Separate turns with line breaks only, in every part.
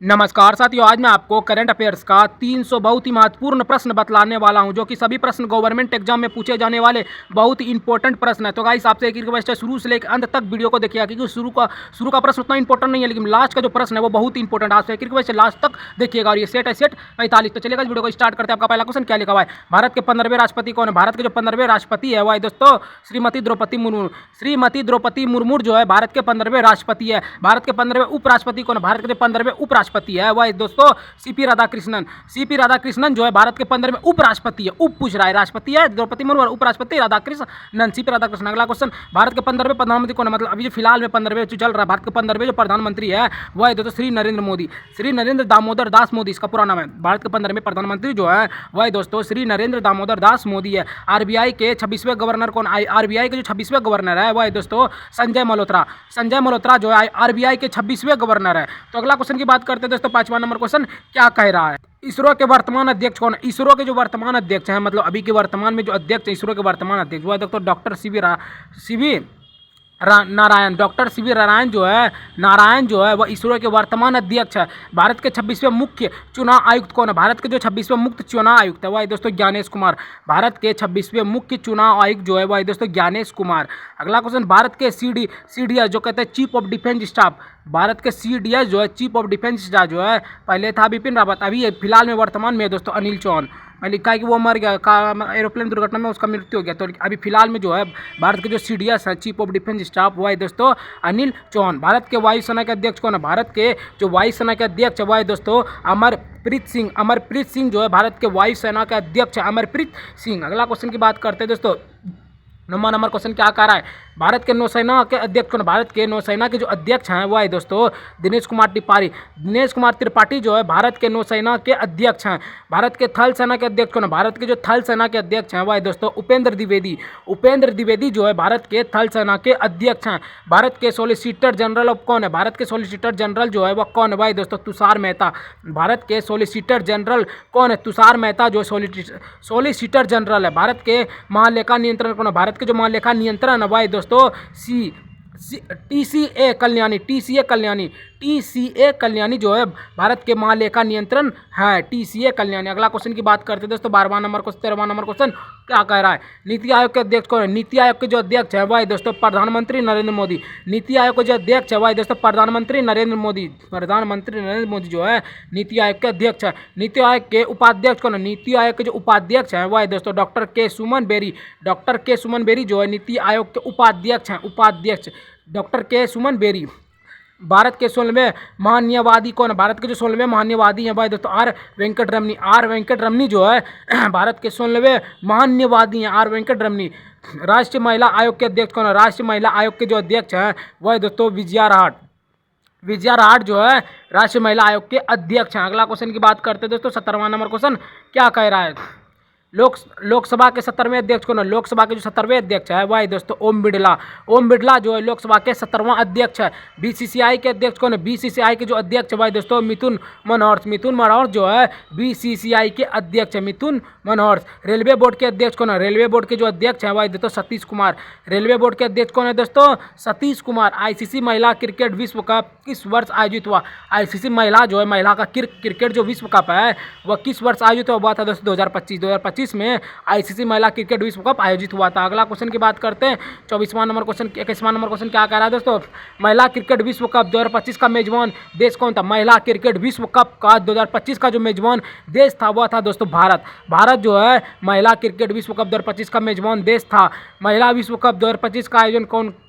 नमस्कार साथियों, आज मैं आपको करंट अफेयर्स का 300 बहुत ही महत्वपूर्ण प्रश्न बतलाने वाला हूं, जो कि सभी प्रश्न गवर्नमेंट एग्जाम में पूछे जाने वाले बहुत ही इंपॉर्टेंट प्रश्न है। तो गाइस, आपसे एक रिक्वेस्ट है, शुरू से लेकर अंत तक वीडियो को देखिएगा, क्योंकि शुरू का प्रश्न उतना इंपॉर्टेंट नहीं है, लेकिन लास्ट का जो प्रश्न है वो बहुत ही इंपॉर्टेंट है। आपसे एक रिक्वेस्ट है, लास्ट तक देखिएगा। और ये सेट है सेट 45। तो चलेगा, वीडियो को स्टार्ट करते हैं। आपका पहला क्वेश्चन क्या लिखा हुआ है? भारत के 15वें राष्ट्रपति कौन है? भारत के जो 15वें राष्ट्रपति है वो है दोस्तों श्रीमती द्रौपदी मुर्मू। श्रीमती द्रौपदी मुर्मू जो है भारत के 15वें राष्ट्रपति है। भारत के 15वें उपराष्ट्रपति कौन है? भारत के जो 15वें उपराष्ट्रपति है वह दोस्तों सीपी राधाकृष्णन। सीपी राधाकृष्णन जो है भारत के 15वें उपराष्ट्रपति है। उप पूछ रहा है, राष्ट्रपति है द्रौपदी मुर्मू और उपराष्ट्रपति राधाकृष्णन, सीपी राधाकृष्णन। अगला क्वेश्चन, भारत के 15वें प्रधानमंत्री कौन है? मतलब अभी जो फिलहाल में 15वें चल रहा है, भारत के 15वें जो प्रधानमंत्री है वह है दोस्तों श्री नरेंद्र मोदी। श्री नरेंद्र दामोदर दास मोदी इसका पूरा नाम है। भारत के 15वें प्रधानमंत्री जो है वह है दोस्तों श्री नरेंद्र दामोदर दास मोदी है। आरबीआई के 26वें गवर्नर कौन? आरबीआई के जो 26वें गवर्नर है वह है दोस्तों संजय मल्होत्रा। संजय मल्होत्रा जो है आरबीआई के 26वें गवर्नर है। तो अगला क्वेश्चन की बात करते हैं दोस्तों, 5वां नंबर क्वेश्चन क्या कह रहा है? इसरो के वर्तमान अध्यक्ष कौन है? इसरो के जो वर्तमान अध्यक्ष हैं, मतलब अभी के वर्तमान में जो अध्यक्ष है इसरो के वर्तमान अध्यक्ष वो है दोस्तों doctor CV Narayan. Doctor CV Narayan जो है वह इसरो के वर्तमान अध्यक्ष है। भारत के 26वें मुख्य चुनाव आयुक्त कौन है? भारत के जो 26वें मुख्य चुनाव आयुक्त है वह है दोस्तों ज्ञानेश कुमार। भारत के 26वें मुख्य चुनाव आयुक्त जो है वह है दोस्तों ज्ञानेश कुमार। अगला क्वेश्चन, भारत के सीडीएस जो कहते हैं chief of defence staff, Bharat के सीडीएस जो है चीफ ऑफ डिफेंस स्टाफ जो है पहले था बिपिन रावत, अभी फिलहाल में वर्तमान में दोस्तों अनिल चौहान। मैं लिखा है कि वो मर गया एरोप्लेन दुर्घटना में, उसका मृत्यु हो गया। तो अभी फिलहाल में जो है भारत के जो सीडीएस है चीफ ऑफ डिफेंस स्टाफ वो है दोस्तों अनिल चौहान। भारत के वायुसेना के अध्यक्ष कौन है? भारत के जो वायुसेना के अध्यक्ष है वो है दोस्तों अमरप्रीत सिंह। अमरप्रीत सिंह जो है भारत के वायुसेना के अध्यक्ष है, अमरप्रीत सिंह। अगला क्वेश्चन की बात करते हैं दोस्तों, 9वां नंबर क्वेश्चन क्या कह रहा है? भारत के नौसेना के अध्यक्ष कौन? भारत के नौसेना के जो अध्यक्ष हैं वो है दोस्तों दिनेश कुमार त्रिपाठी। दिनेश कुमार त्रिपाठी जो है भारत के नौसेना के अध्यक्ष हैं। भारत के थल सेना के अध्यक्ष कौन है? भारत के जो थल सेना के अध्यक्ष हैं वो है दोस्तों उपेंद्र द्विवेदी। उपेंद्र द्विवेदी जो है भारत के थल सेना के अध्यक्ष हैं। भारत के सॉलिसिटर जनरल ऑफ कौन है? भारत के सॉलिसिटर जनरल जो है वह कौन है? वह है दोस्तों तुषार मेहता। भारत के सॉलिसिटर जनरल कौन है? तुषार मेहता जो सॉलिसिटर जनरल है। भारत के महालेखा नियंत्रण कौन है? भारत के जो महालेखा नियंत्रण है वह है दोस्तों टीसीए कल्याणी जो है भारत के महालेखा नियंत्रण है, टीसीए कल्याणी। अगला क्वेश्चन की बात करते हैं दोस्तों, 13वां नंबर क्वेश्चन क्या कह रहा है? नीति आयोग के अध्यक्ष कौन है? नीति आयोग के जो अध्यक्ष है वह है दोस्तों प्रधानमंत्री नरेंद्र मोदी। नीति आयोग के जो अध्यक्ष है वह है दोस्तों प्रधानमंत्री नरेंद्र मोदी। प्रधानमंत्री नरेंद्र मोदी जो है नीति आयोग के अध्यक्ष है। नीति आयोग के उपाध्यक्ष कौन है? नीति आयोग के जो उपाध्यक्ष हैं वह है दोस्तों डॉक्टर के सुमन बेरी। डॉक्टर के सुमन बेरी जो है नीति आयोग के उपाध्यक्ष हैं, उपाध्यक्ष डॉक्टर के सुमन बेरी। भारत के 16वें महान्यायवादी कौन है? भारत के जो 16वें महान्यायवादी हैं वह दोस्तों आर वेंकट रमनी। आर वेंकट रमनी जो है भारत के 16वें महान्यायवादी हैं, आर वेंकट रमनी। राष्ट्रीय महिला आयोग के अध्यक्ष कौन है? राष्ट्रीय महिला आयोग के जो अध्यक्ष हैं वह दोस्तों विजया राहट। विजया राहट जो है राष्ट्रीय महिला आयोग के अध्यक्ष हैं। अगला क्वेश्चन की बात करते हैं दोस्तों, 17वां नंबर क्वेश्चन क्या कह रहा है? लोकसभा के 17वें अध्यक्ष कौन है? लोकसभा के जो 17वें अध्यक्ष है वह है दोस्तों ओम बिरला। ओम बिरला जो है लोकसभा के 17वां अध्यक्ष है। बीसीसीआई के अध्यक्ष कौन है? बीसीसीआई के जो अध्यक्ष है वह है दोस्तों मिथुन मनोहर। मिथुन मनोहर जो है बीसीसीआई के अध्यक्ष है, मिथुन मनोहर। रेलवे बोर्ड के अध्यक्ष कौन है? रेलवे बोर्ड के जो अध्यक्ष है वह है दोस्तों सतीश कुमार। रेलवे बोर्ड के अध्यक्ष कौन है दोस्तों? सतीश कुमार। आईसीसी महिला क्रिकेट विश्व कप किस वर्ष आयोजित हुआ? आईसीसी महिला जो है महिला का क्रिकेट जो विश्व कप है वह किस वर्ष आयोजित हुआ था दोस्तों? 2025 में आईसीसी महिला क्रिकेट विश्व कप आयोजित हुआ था। अगला क्वेश्चन की बात करते हैं, 21वां नंबर क्वेश्चन क्या कह रहा है दोस्तों? महिला क्रिकेट विश्व कप 2025 का मेजबान देश कौन था? महिला क्रिकेट विश्व कप का 2025 का जो मेजबान देश था वह था दोस्तों भारत। भारत जो है महिला क्रिकेट विश्व कप 2025 का मेजबान देश था। महिला विश्व कप 2025 का आयोजन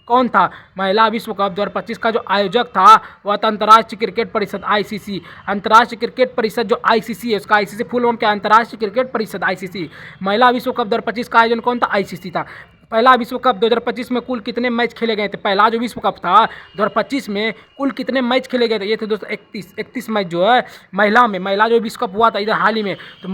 कौन था? महिला विश्व कप 2025 का जो आयोजक था वह था अंतर्राष्ट्रीय क्रिकेट परिषद, आईसीसी। अंतर्राष्ट्रीय क्रिकेट परिषद जो आईसीसी है, उसका आईसीसी फुल फॉर्म क्या है? अंतर्राष्ट्रीय क्रिकेट परिषद, आईसीसी। महिला विश्व कप 2025 का आयोजन कौन था? आईसीसी था। पहला विश्व कप 2025 में कुल कितने मैच खेले गए थे? पहला जो विश्व कप था 2025 में कुल कितने मैच खेले गए थे? ये थे दोस्तों 31 मैच जो है महिला जो विश्व कप हुआ था इधर हाल ही में, तो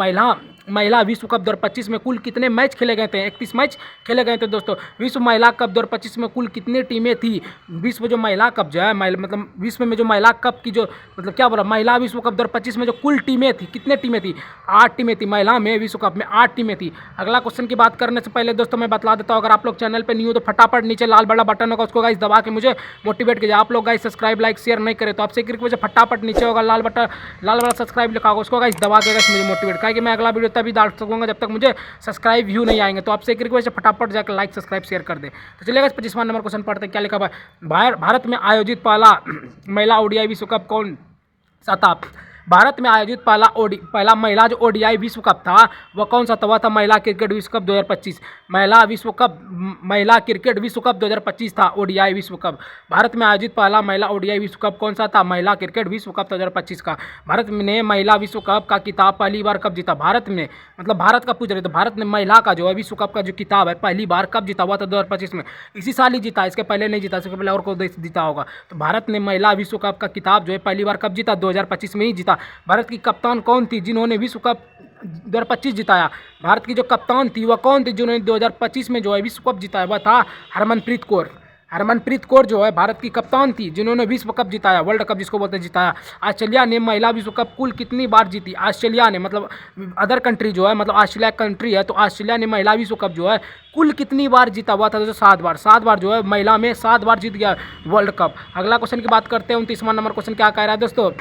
महिला विश्व कप 2025 में कुल कितने मैच खेले गए थे? 31 मैच खेले गए थे दोस्तों। विश्व महिला कप 2025 में कुल कितनी टीमें थी? विश्व जो महिला कप जो है मतलब विश्व में जो महिला कप की जो मतलब क्या बोला, महिला विश्व कप 2025 में जो कुल टीमें थी, कितने टीमें थी? 8 टीमें थी। महिला में विश्व कप में 8 टीमें थी। अगला क्वेश्चन की बात करने से पहले दोस्तों मैं बतला देता हूँ, अगर आप लोग चैनल पे न्यू हो तो फटाफट नीचे लाल बड़ा बटन होगा, उसको गाइस दबा के मुझे मोटिवेट कीजिए। आप लोग गाइस सब्सक्राइब लाइक शेयर नहीं करें तो आपसे एक रिक्वेस्ट है, फटाफट नीचे होगा लाल वाला सब्सक्राइब लिखा होगा, उसको गाइस दबा के गाइस मुझे मोटिवेट करें कि मैं अगला वीडियो तभी डाल सकूँगा जब तक मुझे सब्सक्राइब व्यू नहीं आएंगे। तो आपसे एक रिक्वेस्ट है, फटाफट जाकर लाइक सब्सक्राइब शेयर कर दे। तो चलिए गाइस 25वां नंबर क्वेश्चन पढ़ते हैं। क्या लिखा हुआ है, भारत में आयोजित पहला महिला ओडीआई विश्व कप कौन सा था? भारत में आयोजित पहला महिला जो ओडीआई विश्व कप था वह कौन सा था? वह था महिला क्रिकेट विश्व कप 2025। महिला क्रिकेट विश्व कप 2025 था ओडीआई विश्व कप। भारत में आयोजित पहला महिला ओडीआई विश्व कप कौन सा था? महिला क्रिकेट विश्व कप 2025 का। भारत ने महिला विश्व कप का खिताब पहली बार कब जीता? भारत में, मतलब भारत का पूछ रहे तो भारत ने महिला का जो है विश्व कप का जो खिताब है पहली बार कब जीता? हुआ था 2025 में। इसी साल ही जीता, इसके पहले नहीं जीता, इसके पहले और को जीता होगा। तो भारत ने महिला विश्व कप का खिताब जो है पहली बार कब जीता? 2025 में ही जीता। भारत की कप्तान कौन थी जिन्होंने विश्व कप 2025 जिताया? भारत की जो कप्तान थी वह कौन थी जिन्होंने 2025 में जो है विश्व कप जिताया? वह था हरमनप्रीत कौर। हरमनप्रीत कौर जो है भारत की कप्तान थी जिन्होंने विश्व कप जिताया, वर्ल्ड कप जिसको बोलते हैं जिताया। ऑस्ट्रेलिया ने महिला विश्व कप कुल कितनी बार जीती? ऑस्ट्रेलिया ने, मतलब अदर कंट्री जो है, मतलब ऑस्ट्रेलिया कंट्री है, तो ऑस्ट्रेलिया ने महिला विश्व कप जो है कुल कितनी बार जीता? हुआ था 7 बार। 7 बार जो है महिला में 7 बार जीत गया वर्ल्ड कप। अगला क्वेश्चन की बात करते हैं। 29वां नंबर क्वेश्चन क्या कह रहा है दोस्तों,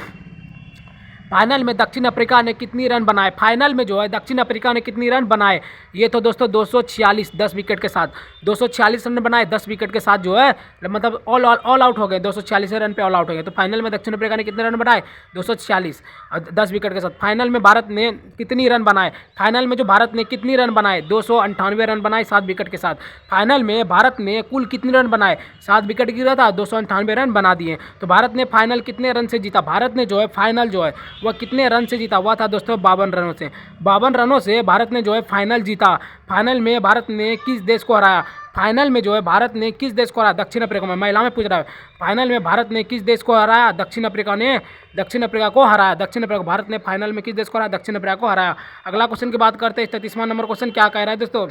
फाइनल में दक्षिण अफ्रीका ने कितनी रन बनाए? फाइनल में जो है दक्षिण अफ्रीका ने कितनी रन बनाए? ये तो दोस्तों 246 10 विकेट के साथ 246 रन बनाए 10 विकेट के साथ जो है, मतलब ऑल आउट हो गए, 246 रन पे ऑल आउट हो गए। तो फाइनल में दक्षिण अफ्रीका ने कितने रन बनाए? 246 10 विकेट के साथ। फाइनल में भारत ने कितनी रन बनाए? फाइनल में जो भारत ने कितनी रन बनाए? 298 रन बनाए 7 विकेट के साथ। फाइनल में भारत ने कुल कितने रन बनाए? 7 विकेट गिरा था, 298 रन बना दिए। तो भारत ने फाइनल कितने रन से जीता? भारत ने जो है फाइनल जो है वह कितने रन से जीता? हुआ था दोस्तों 52 रनों से। 52 रनों से भारत ने जो है फाइनल जीता। फाइनल में भारत ने किस देश को हराया? फाइनल में जो है भारत ने किस देश को हराया? दक्षिण अफ्रीका में। महिला में पूछ रहा है, फाइनल में भारत ने किस देश को हराया? दक्षिण अफ्रीका ने दक्षिण अफ्रीका को हराया। दक्षिण अफ्रीका, भारत ने फाइनल में किस देश को हराया? दक्षिण अफ्रीका को हराया। अगला क्वेश्चन की बात करते हैं। 33वां नंबर क्वेश्चन क्या कह रहा है दोस्तों,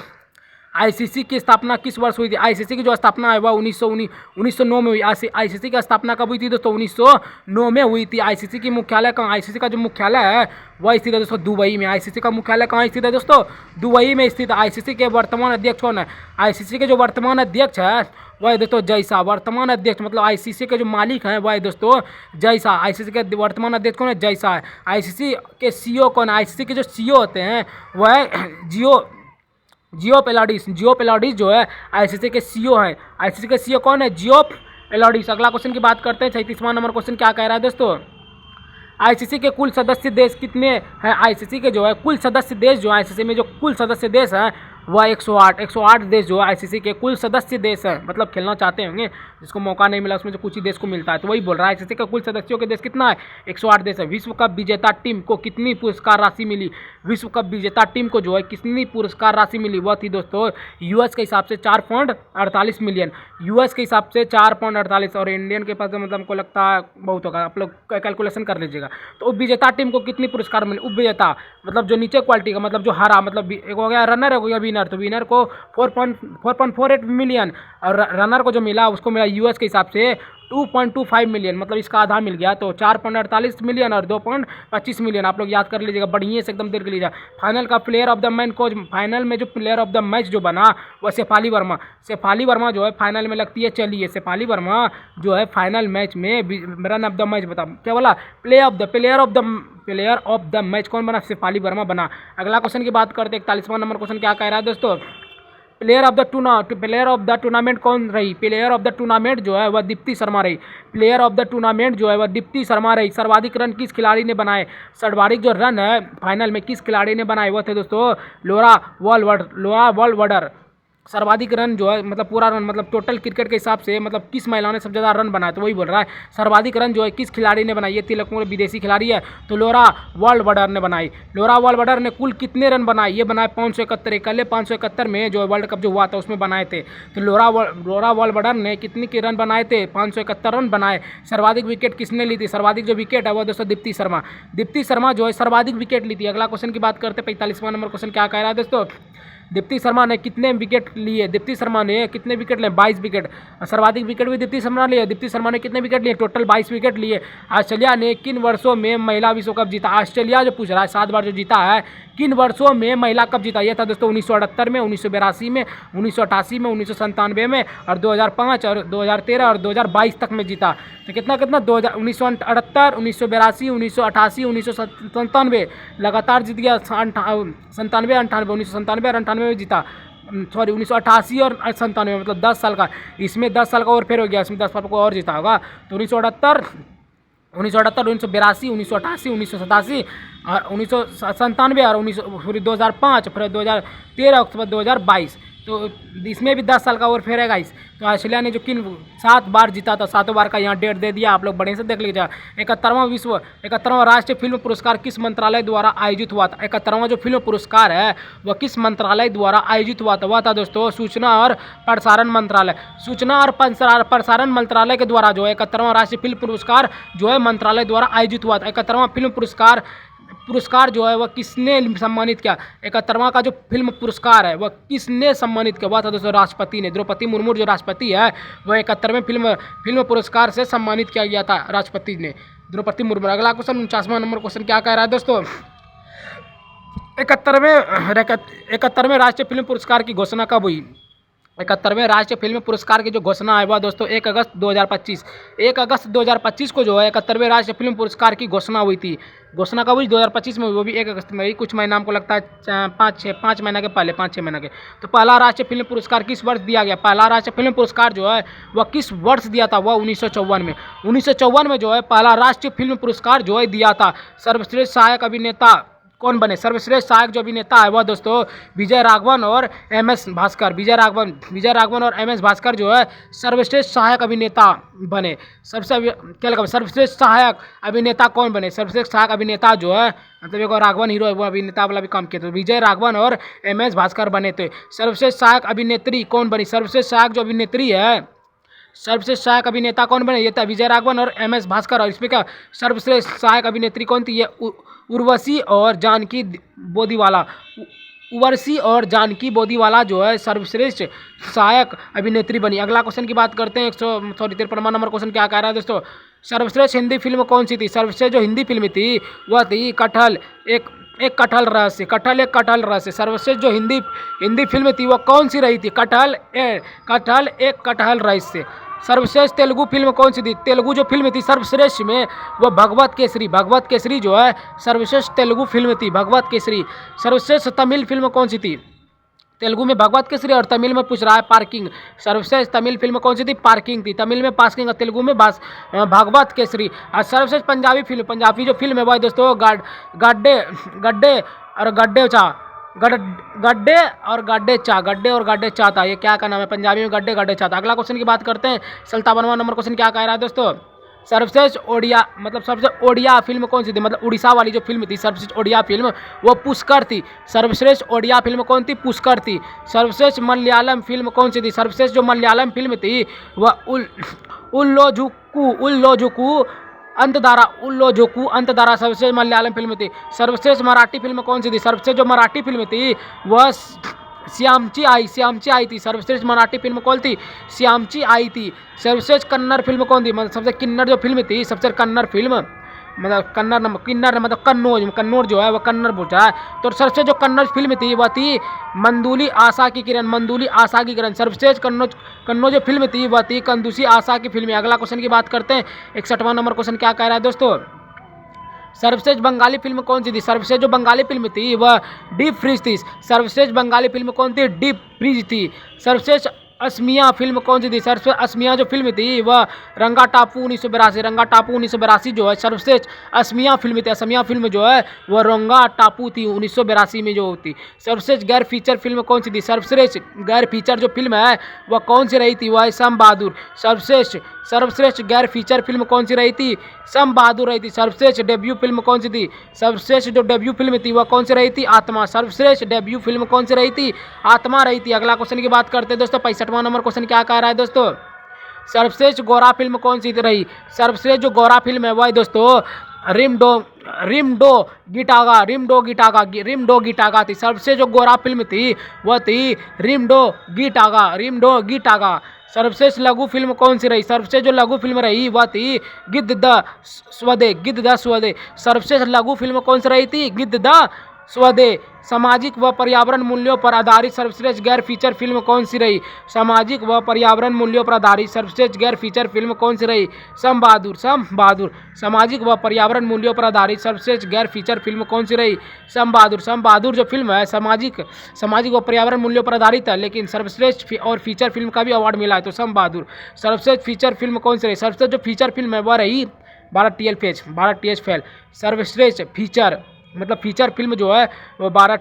आईसीसी की स्थापना किस वर्ष हुई थी? आईसीसी की जो स्थापना है वह 1909 में हुई। आईसीसी की स्थापना कब हुई थी दोस्तों? 1909 में हुई थी। आईसीसी की मुख्यालय कहाँ? आईसीसी का जो मुख्यालय है वह स्थित है दोस्तों दुबई में। आईसीसी का मुख्यालय कहाँ स्थित है दोस्तों? दुबई में स्थित है। आईसीसी के वर्तमान अध्यक्ष कौन है? आईसीसी के जो वर्तमान अध्यक्ष है वह है दोस्तों जय शाह। वर्तमान अध्यक्ष मतलब आईसीसी के जो मालिक हैं वह है दोस्तों जय शाह। आईसीसी के वर्तमान अध्यक्ष कौन है? जय शाह है। आईसीसी के सीईओ कौन है? आईसीसी के जो सीईओ होते हैं वह जियो पेलाडिस जो है आईसीसी के सीईओ हैं। आईसीसी के सीईओ कौन है? जियो पेलाडिस। अगला क्वेश्चन की बात करते हैं। 36वां नंबर क्वेश्चन क्या कह रहा है दोस्तों, आईसीसी के कुल सदस्य देश कितने हैं? आईसीसी के जो है कुल सदस्य देश जो है आईसीसी में जो कुल सदस्य देश हैं वह 108 देश जो है आईसीसी के कुल सदस्य देश हैं, मतलब खेलना चाहते होंगे, जिसको मौका नहीं मिला उसमें से कुछ ही देश को मिलता है, तो वही बोल रहा है आईसीसी का कुल सदस्यों के देश कितना है? 108 देश है। विश्व कप विजेता टीम को कितनी पुरस्कार राशि मिली? विश्व कप विजेता टीम को जो है कितनी पुरस्कार राशि मिली? वह थी दोस्तों यूएस के हिसाब से 4.48 मिलियन। यूएस के हिसाब से 4.48 और इंडियन के पास मतलब हमको लगता है बहुत होगा, आप लोग कैलकुलेशन कर लीजिएगा। तो उप विजेता टीम को कितनी पुरस्कार मिली? उप विजेता मतलब जो नीचे क्वालिटी का, मतलब जो हारा, मतलब एक हो गया रनर, हो गया विनर, तो विनर को 4.48 मिलियन और रनर को जो मिला उसको मिला यूएस के हिसाब से 2.25 मिलियन, मतलब इसका आधा मिल गया, तो 4.48 मिलियन और 2.25 मिलियन। आप लोग याद कर लीजिएगा, बढ़िया से एकदम देख लीजिएगा। फाइनल का प्लेयर ऑफ द मैच को, फाइनल में जो प्लेयर ऑफ द मैच जो बना वह शेफाली वर्मा जो है फाइनल में लगती है। चलिए शेफाली वर्मा जो है फाइनल मैच में रन ऑफ द मैच बता क्या बोला? प्लेयर ऑफ द मैच कौन बना? शेफाली वर्मा बना। अगला क्वेश्चन की बात करते हैं। 41वां नंबर क्वेश्चन क्या कह रहा है दोस्तों, प्लेयर ऑफ द टूर्नामेंट कौन रही? प्लेयर ऑफ द टूर्नामेंट जो है वह दीप्ति शर्मा रही। प्लेयर ऑफ द टूर्नामेंट जो है वह दीप्ति शर्मा रही। सर्वाधिक रन किस खिलाड़ी ने बनाए? सर्वाधिक जो रन है फाइनल में किस खिलाड़ी ने बनाए? वह थे दोस्तों लोरा वॉलवर्डर। सर्वाधिक रन जो है मतलब पूरा रन, मतलब टोटल क्रिकेट के हिसाब से मतलब किस महिला ने सबसे ज़्यादा रन बनाया? तो वही बोल रहा है सर्वाधिक रन जो है किस खिलाड़ी ने बनाई? ये तिलकपुर विदेशी खिलाड़ी है, तो लोरा वॉलवर्डर ने बनाई। लोरा वॉलवर्डर ने कुल कितने रन बनाए? ये बनाए 571। कल 571 में जो वर्ल्ड कप जो हुआ था उसमें बनाए थे। तो लोरा वॉलवर्डर ने कितने के रन बनाए थे? 571 रन बनाए। सर्वाधिक विकेट किसने ली थी? सर्वाधिक जो विकेट है वो दोस्तों दीप्ति शर्मा जो है सर्वाधिक विकेट ली थी। अगला क्वेश्चन की बात करते हैं। 45वां नंबर क्वेश्चन क्या कह रहा है दोस्तों, दीप्ति शर्मा ने कितने विकेट लिए? दीप्ति शर्मा ने कितने विकेट लिए? 22 विकेट। सर्वाधिक विकेट भी दीप्ति शर्मा लिए। दीप्ति शर्मा ने कितने विकेट लिए? टोटल 22 विकेट लिए। ऑस्ट्रेलिया ने किन वर्षों में महिला विश्व कप जीता? ऑस्ट्रेलिया जो पूछ रहा है 7 बार जो जीता है, किन वर्षों में महिला कप जीता? यह था दोस्तों 1978 में, 1982 में, 1988 में, 1997 में और 2005 और 2013 और 2022 तक में जीता। तो कितना 1978, 1982, 1988, 1997 लगातार जीत गया। 97, 98, 1997 और 98 में जीता। सॉरी 1988 और 97 में, मतलब 10 साल का। इसमें 10 साल का और फिर हो गया, इसमें 10 साल को और जीता होगा। तो 1978, 1982, 1988, 1987 और 1997 और 2005, फिर 2013 और 2022। तो इसमें भी 10 साल का और फेर है गाइस। तो ऑस्ट्रेलिया ने जो किन 7 बार जीता था, 7 बार का यहाँ डेट दे दिया, आप लोग बड़े से देख लीजिए। 71वां राष्ट्रीय फिल्म पुरस्कार किस मंत्रालय द्वारा आयोजित हुआ था? 71वां जो फिल्म पुरस्कार है वह किस मंत्रालय द्वारा आयोजित हुआ था? वह था दोस्तों सूचना और प्रसारण मंत्रालय। सूचना और प्रसारण मंत्रालय के द्वारा जो है 71वां राष्ट्रीय फिल्म पुरस्कार जो है मंत्रालय द्वारा आयोजित हुआ था। 71वां फिल्म पुरस्कार जो है वह किसने सम्मानित किया? 71वां का जो फिल्म पुरस्कार है वह किसने सम्मानित किया? वह था दोस्तों राष्ट्रपति ने। द्रौपदी मुर्मू जो राष्ट्रपति है वह 71वें फिल्म पुरस्कार से सम्मानित किया गया था राष्ट्रपति ने, द्रौपदी मुर्मू। अगला क्वेश्चन 49वां नंबर क्वेश्चन क्या कह रहा है दोस्तों? 71वें राष्ट्रीय फिल्म पुरस्कार की घोषणा कब हुई? 71वें राष्ट्रीय फिल्म पुरस्कार की जो घोषणा है वह दोस्तों 1 अगस्त 2025। 1 अगस्त 2025 को जो है 71वें राष्ट्रीय फिल्म पुरस्कार की घोषणा हुई थी। घोषणा कब हुई? 2025 में, वो भी 1 अगस्त में ही। कुछ महीना हमको लगता है 5 महीना के पहले, 5-6 महीना के। तो पहला राष्ट्रीय फिल्म पुरस्कार किस वर्ष दिया गया? पहला राष्ट्रीय फिल्म पुरस्कार जो है वह किस वर्ष दिया था? वह 1954 में। 1954 में जो है पहला राष्ट्रीय फिल्म पुरस्कार जो है दिया था। सर्वश्रेष्ठ सहायक अभिनेता कौन बने? सर्वश्रेष्ठ सहायक जो अभिनेता है वह दोस्तों विजय राघवन और MS भास्कर। विजय राघवन और MS भास्कर जो है सर्वश्रेष्ठ सहायक अभिनेता बने। क्या लगा? सर्वश्रेष्ठ सहायक अभिनेता कौन बने? सर्वश्रेष्ठ सहायक अभिनेता जो है, मतलब एक राघवन हीरो है वो अभिनेता वाला भी काम किया, तो विजय राघवन और MS भास्कर बने थे। सर्वश्रेष्ठ सहायक अभिनेत्री कौन बनी? सर्वश्रेष्ठ सहायक जो अभिनेत्री है, सर्वश्रेष्ठ सहायक अभिनेता कौन बने? ये था विजय राघवन और MS भास्कर। और इसमें क्या सर्वश्रेष्ठ सहायक अभिनेत्री कौन थी? ये उर्वशी और जानकी बोदीवाला। उर्वशी और जानकी बोदीवाला जो है सर्वश्रेष्ठ सहायक अभिनेत्री बनी। अगला क्वेश्चन की बात करते हैं। 153वां नंबर क्वेश्चन क्या कह रहा है दोस्तों? सर्वश्रेष्ठ हिंदी फिल्म कौन सी थी? सर्वश्रेष्ठ जो हिंदी फिल्म थी वह थी कटहल एक कटहल रहस्य। कटहल एक कटहल रहस्य। सर्वश्रेष्ठ जो हिंदी फिल्म थी वह कौन सी रही थी? कटहल एक कटहल रहस्य। सर्वश्रेष्ठ तेलुगु फिल्म कौन सी थी? तेलुगु जो फिल्म थी सर्वश्रेष्ठ में वह भगवत केसरी जो है सर्वश्रेष्ठ तेलुगु फिल्म थी, भगवत केसरी। सर्वश्रेष्ठ तमिल फिल्म कौन सी थी? तेलुगु में भगवत केसरी और तमिल में पूछ रहा है पार्किंग। सर्वश्रेष्ठ तमिल फिल्म कौन सी थी? पार्किंग थी। तमिल में पार्किंग और तेलुगु में भगवत केसरी। और सर्वश्रेष्ठ पंजाबी जो फिल्म है वह दोस्तों गड्ढे और गड्ढे चा था। ये क्या का नाम है? पंजाबी में गड्ढे चा था। अगला क्वेश्चन की बात करते हैं। 57वां नंबर क्वेश्चन क्या कह रहा है दोस्तों? सर्वश्रेष्ठ ओडिया फिल्म कौन सी थी? मतलब उड़ीसा वाली जो फिल्म थी सर्वश्रेष्ठ ओडिया फिल्म वो पुष्कर थी। सर्वश्रेष्ठ ओडिया फिल्म कौन थी? पुष्कर थी। सर्वश्रेष्ठ मलयालम फिल्म कौन सी थी? सर्वश्रेष्ठ जो मलयालम फिल्म थी वह उल्लोजुकु अंतधारा सर्वश्रेष्ठ मलयालम फिल्म थी। सर्वश्रेष्ठ मराठी फिल्म कौन सी थी? सर्वश्रेष्ठ जो मराठी फिल्म थी वह श्यामची आई थी। सर्वश्रेष्ठ मराठी फिल्म कौन थी? श्यामची आई थी। सर्वश्रेष्ठ कन्नड़ फिल्म कौन थी? मतलब सबसे किन्नड़ जो फिल्म थी, सबसे कन्नड़ फिल्म, मतलब कन्नौज जो है वह कन्नड़ पूछा है। तो सर्वश्रेष्ठ जो कन्नौज फिल्म थी वह थी मंदुली आशा की किरण। सर्वश्रेष्ठ कन्नौज जो फिल्म थी वह थी कंदुसी आशा की फिल्म। अगला क्वेश्चन की बात करते हैं। 61वां नंबर क्वेश्चन क्या कह रहा है दोस्तों? सर्वश्रेष्ठ बंगाली फिल्म कौन सी थी? सर्वश्रेष्ठ जो बंगाली फिल्म थी वह डीप फ्रीज थी। सर्वश्रेष्ठ बंगाली फिल्म कौन थी? डीप फ्रीज थी। सर्वश्रेष्ठ असमिया फिल्म कौन सी थी? सर्वश्रेष्ठ असमिया जो फिल्म थी वह रंगा टापू 1982 जो है सर्वश्रेष्ठ असमिया फिल्म थी। असमिया फिल्म जो है वह रंगा टापू थी 1982 में जो होती। सर्वश्रेष्ठ गैर फीचर फिल्म कौन सी थी? सर्वश्रेष्ठ गैर फीचर जो फिल्म है वह कौन सी रही थी? वह सम बहादुर। सर्वश्रेष्ठ गैर फीचर फिल्म कौन सी रही थी? सम बहादुर रही थी। सर्वश्रेष्ठ डेब्यू फिल्म कौन सी थी? सर्वश्रेष्ठ जो डेब्यू फिल्म थी वह कौन सी रही थी? आत्मा। सर्वश्रेष्ठ डेब्यू फिल्म कौन सी रही थी? आत्मा रही थी। अगला क्वेश्चन की बात करते हैं दोस्तों। 65वां नंबर क्वेश्चन क्या कह रहा है दोस्तों? सर्वश्रेष्ठ गौरा फिल्म कौन सी रही? सर्वश्रेष्ठ जो गौरा फिल्म है वह दोस्तों रिमडो रिमडो गिटागा थी। सबसे जो गोरा फिल्म थी वह थी रिमडो गिटागा। सर्वश्रेष्ठ लघु फिल्म कौन सी रही? सर्वश्रेष्ठ जो लघु फिल्म रही वह थी गिद्ध द स्वदे। सर्वश्रेष्ठ लघु फिल्म कौन सी रही थी? गिद्ध द स्वदे। सामाजिक व पर्यावरण मूल्यों पर आधारित सर्वश्रेष्ठ गैर फीचर फिल्म कौन सी रही? सामाजिक व पर्यावरण मूल्यों पर आधारित सर्वश्रेष्ठ गैर फीचर फिल्म कौन सी रही? सम बहादुर। सामाजिक व पर्यावरण मूल्यों पर आधारित सर्वश्रेष्ठ गैर फीचर फिल्म कौन सी रही? सम बहादुर जो फिल्म है सामाजिक व पर्यावरण मूल्यों पर आधारित है, लेकिन सर्वश्रेष्ठ और फीचर फिल्म का भी अवार्ड मिला है, तो सम बहादुर। सर्वश्रेष्ठ फीचर फिल्म कौन सी रही? सर्वश्रेष्ठ जो फीचर फिल्म है वह रही 12 फेल। सर्वश्रेष्ठ फीचर मतलब फीचर फिल्म जो है वो 12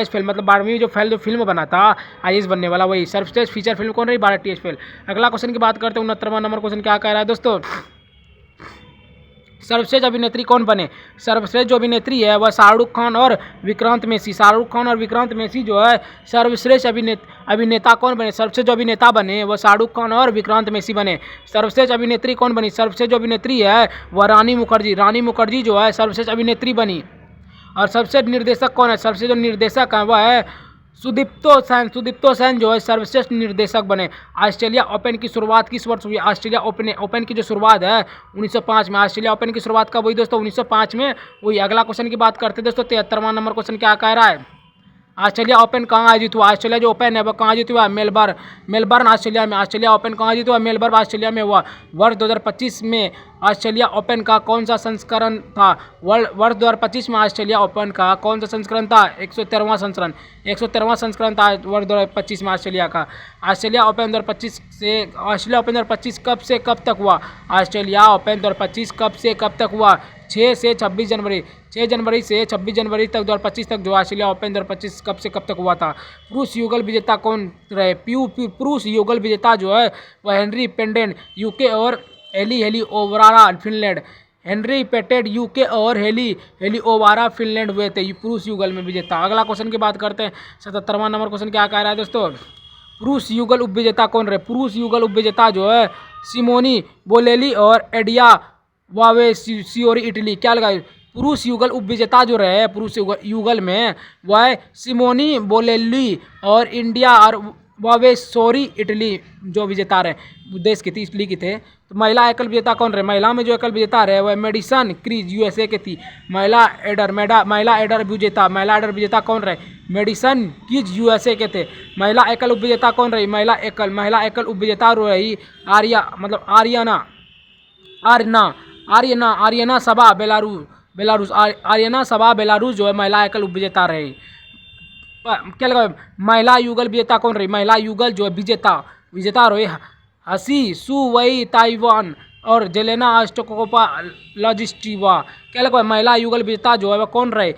फेल, मतलब 12वीं जो फेल जो फिल्म बना था IAS बनने वाला, वही सर्वश्रेष्ठ फीचर फिल्म कौन रही? 12 फेल। अगला क्वेश्चन की बात करते हैं। 69वां नंबर क्वेश्चन क्या कह रहा है दोस्तों? सर्वश्रेष्ठ अभिनेत्री कौन बने? सर्वश्रेष्ठ जो अभिनेत्री है वह शाहरुख खान और विक्रांत मैसी जो है सर्वश्रेष्ठ अभिनेता कौन बने? सर्वश्रेष्ठ जो अभिनेता बने वह शाहरुख खान और विक्रांत मैसी बने। सर्वश्रेष्ठ अभिनेत्री कौन बनी? सर्वश्रेष्ठ जो अभिनेत्री है वह रानी मुखर्जी जो है सर्वश्रेष्ठ अभिनेत्री बनी। और सबसे निर्देशक कौन है? सबसे जो निर्देशक है वह है सुदीप्तो सेन जो है सर्वश्रेष्ठ निर्देशक बने। ऑस्ट्रेलिया ओपन की शुरुआत किस वर्ष हुई? ऑस्ट्रेलिया ओपन की जो शुरुआत है 1905 में। ऑस्ट्रेलिया ओपन की शुरुआत कब हुई दोस्तों? 1905 में हुई। अगला क्वेश्चन की बात करते हैं दोस्तों। 73वां नंबर क्वेश्चन क्या कह रहा है? ऑस्ट्रेलिया ओपन कहाँ आयोजित हुआ? ऑस्ट्रेलिया जो ओपन है वह कहाँ आयोजित हुआ? मेलबर्न ऑस्ट्रेलिया में। ऑस्ट्रेलिया ओपन कहाँ आयोजित हुआ? मेलबर्न ऑस्ट्रेलिया में हुआ। वर्ष 2025 में ऑस्ट्रेलिया ओपन का कौन सा संस्करण था? वर्ष 2025 में ऑस्ट्रेलिया ओपन का कौन सा संस्करण था? 113वां संस्करण था वर्ष 2025 में ऑस्ट्रेलिया का। ऑस्ट्रेलिया ओपन 2025 कब से कब तक हुआ? ऑस्ट्रेलिया ओपन 2025 कब से कब तक हुआ? 6 से 26 जनवरी 6 जनवरी से 26 जनवरी तक 2025 तक जो ऑस्ट्रेलिया ओपन 2025 कब से कब तक हुआ था। पुरुष युगल विजेता कौन रहे? पुरुष युगल विजेता जो है वह हेनरी पेटेड यूके और हेली ओवरारा फिनलैंड। हेनरी पेटेड यूके और हेली ओवारा फिनलैंड हुए थे पुरुष युगल में विजेता। अगला क्वेश्चन की बात करते हैं। 77वां नंबर क्वेश्चन क्या कह रहा है दोस्तों? पुरुष युगल उपविजेता कौन रहे? पुरुष युगल उपविजेता जो है सिमोनी बोलेली और एडिया वावेसियोरी इटली। क्या लगा? पुरुष युगल उपविजेता जो रहे पुरुष युगल में वह सिमोनी बोलेली और इंडिया और वावेसोरी इटली जो विजेता रहे देश की थी, इटली की थे। तो महिला एकल विजेता कौन रहे? महिला में जो एकल विजेता रहे वह मेडिसन क्रीज USA के थी। महिला एडर विजेता कौन रहे? मेडिसन क्रीज USA के थे। महिला एकल उपविजेता कौन रही? महिला एकल उपविजेता रही आर्यना सबा बेलारूस जो है महिला एकल उपविजेता रही। क्या लगा? महिला युगल विजेता कौन रही? महिला युगल जो है विजेता रही हसी सु वई ताइवान और जेलेना ऑस्टोकोपा लॉजिस्टिवा। क्या लगा? महिला युगल विजेता जो है वह कौन रहे?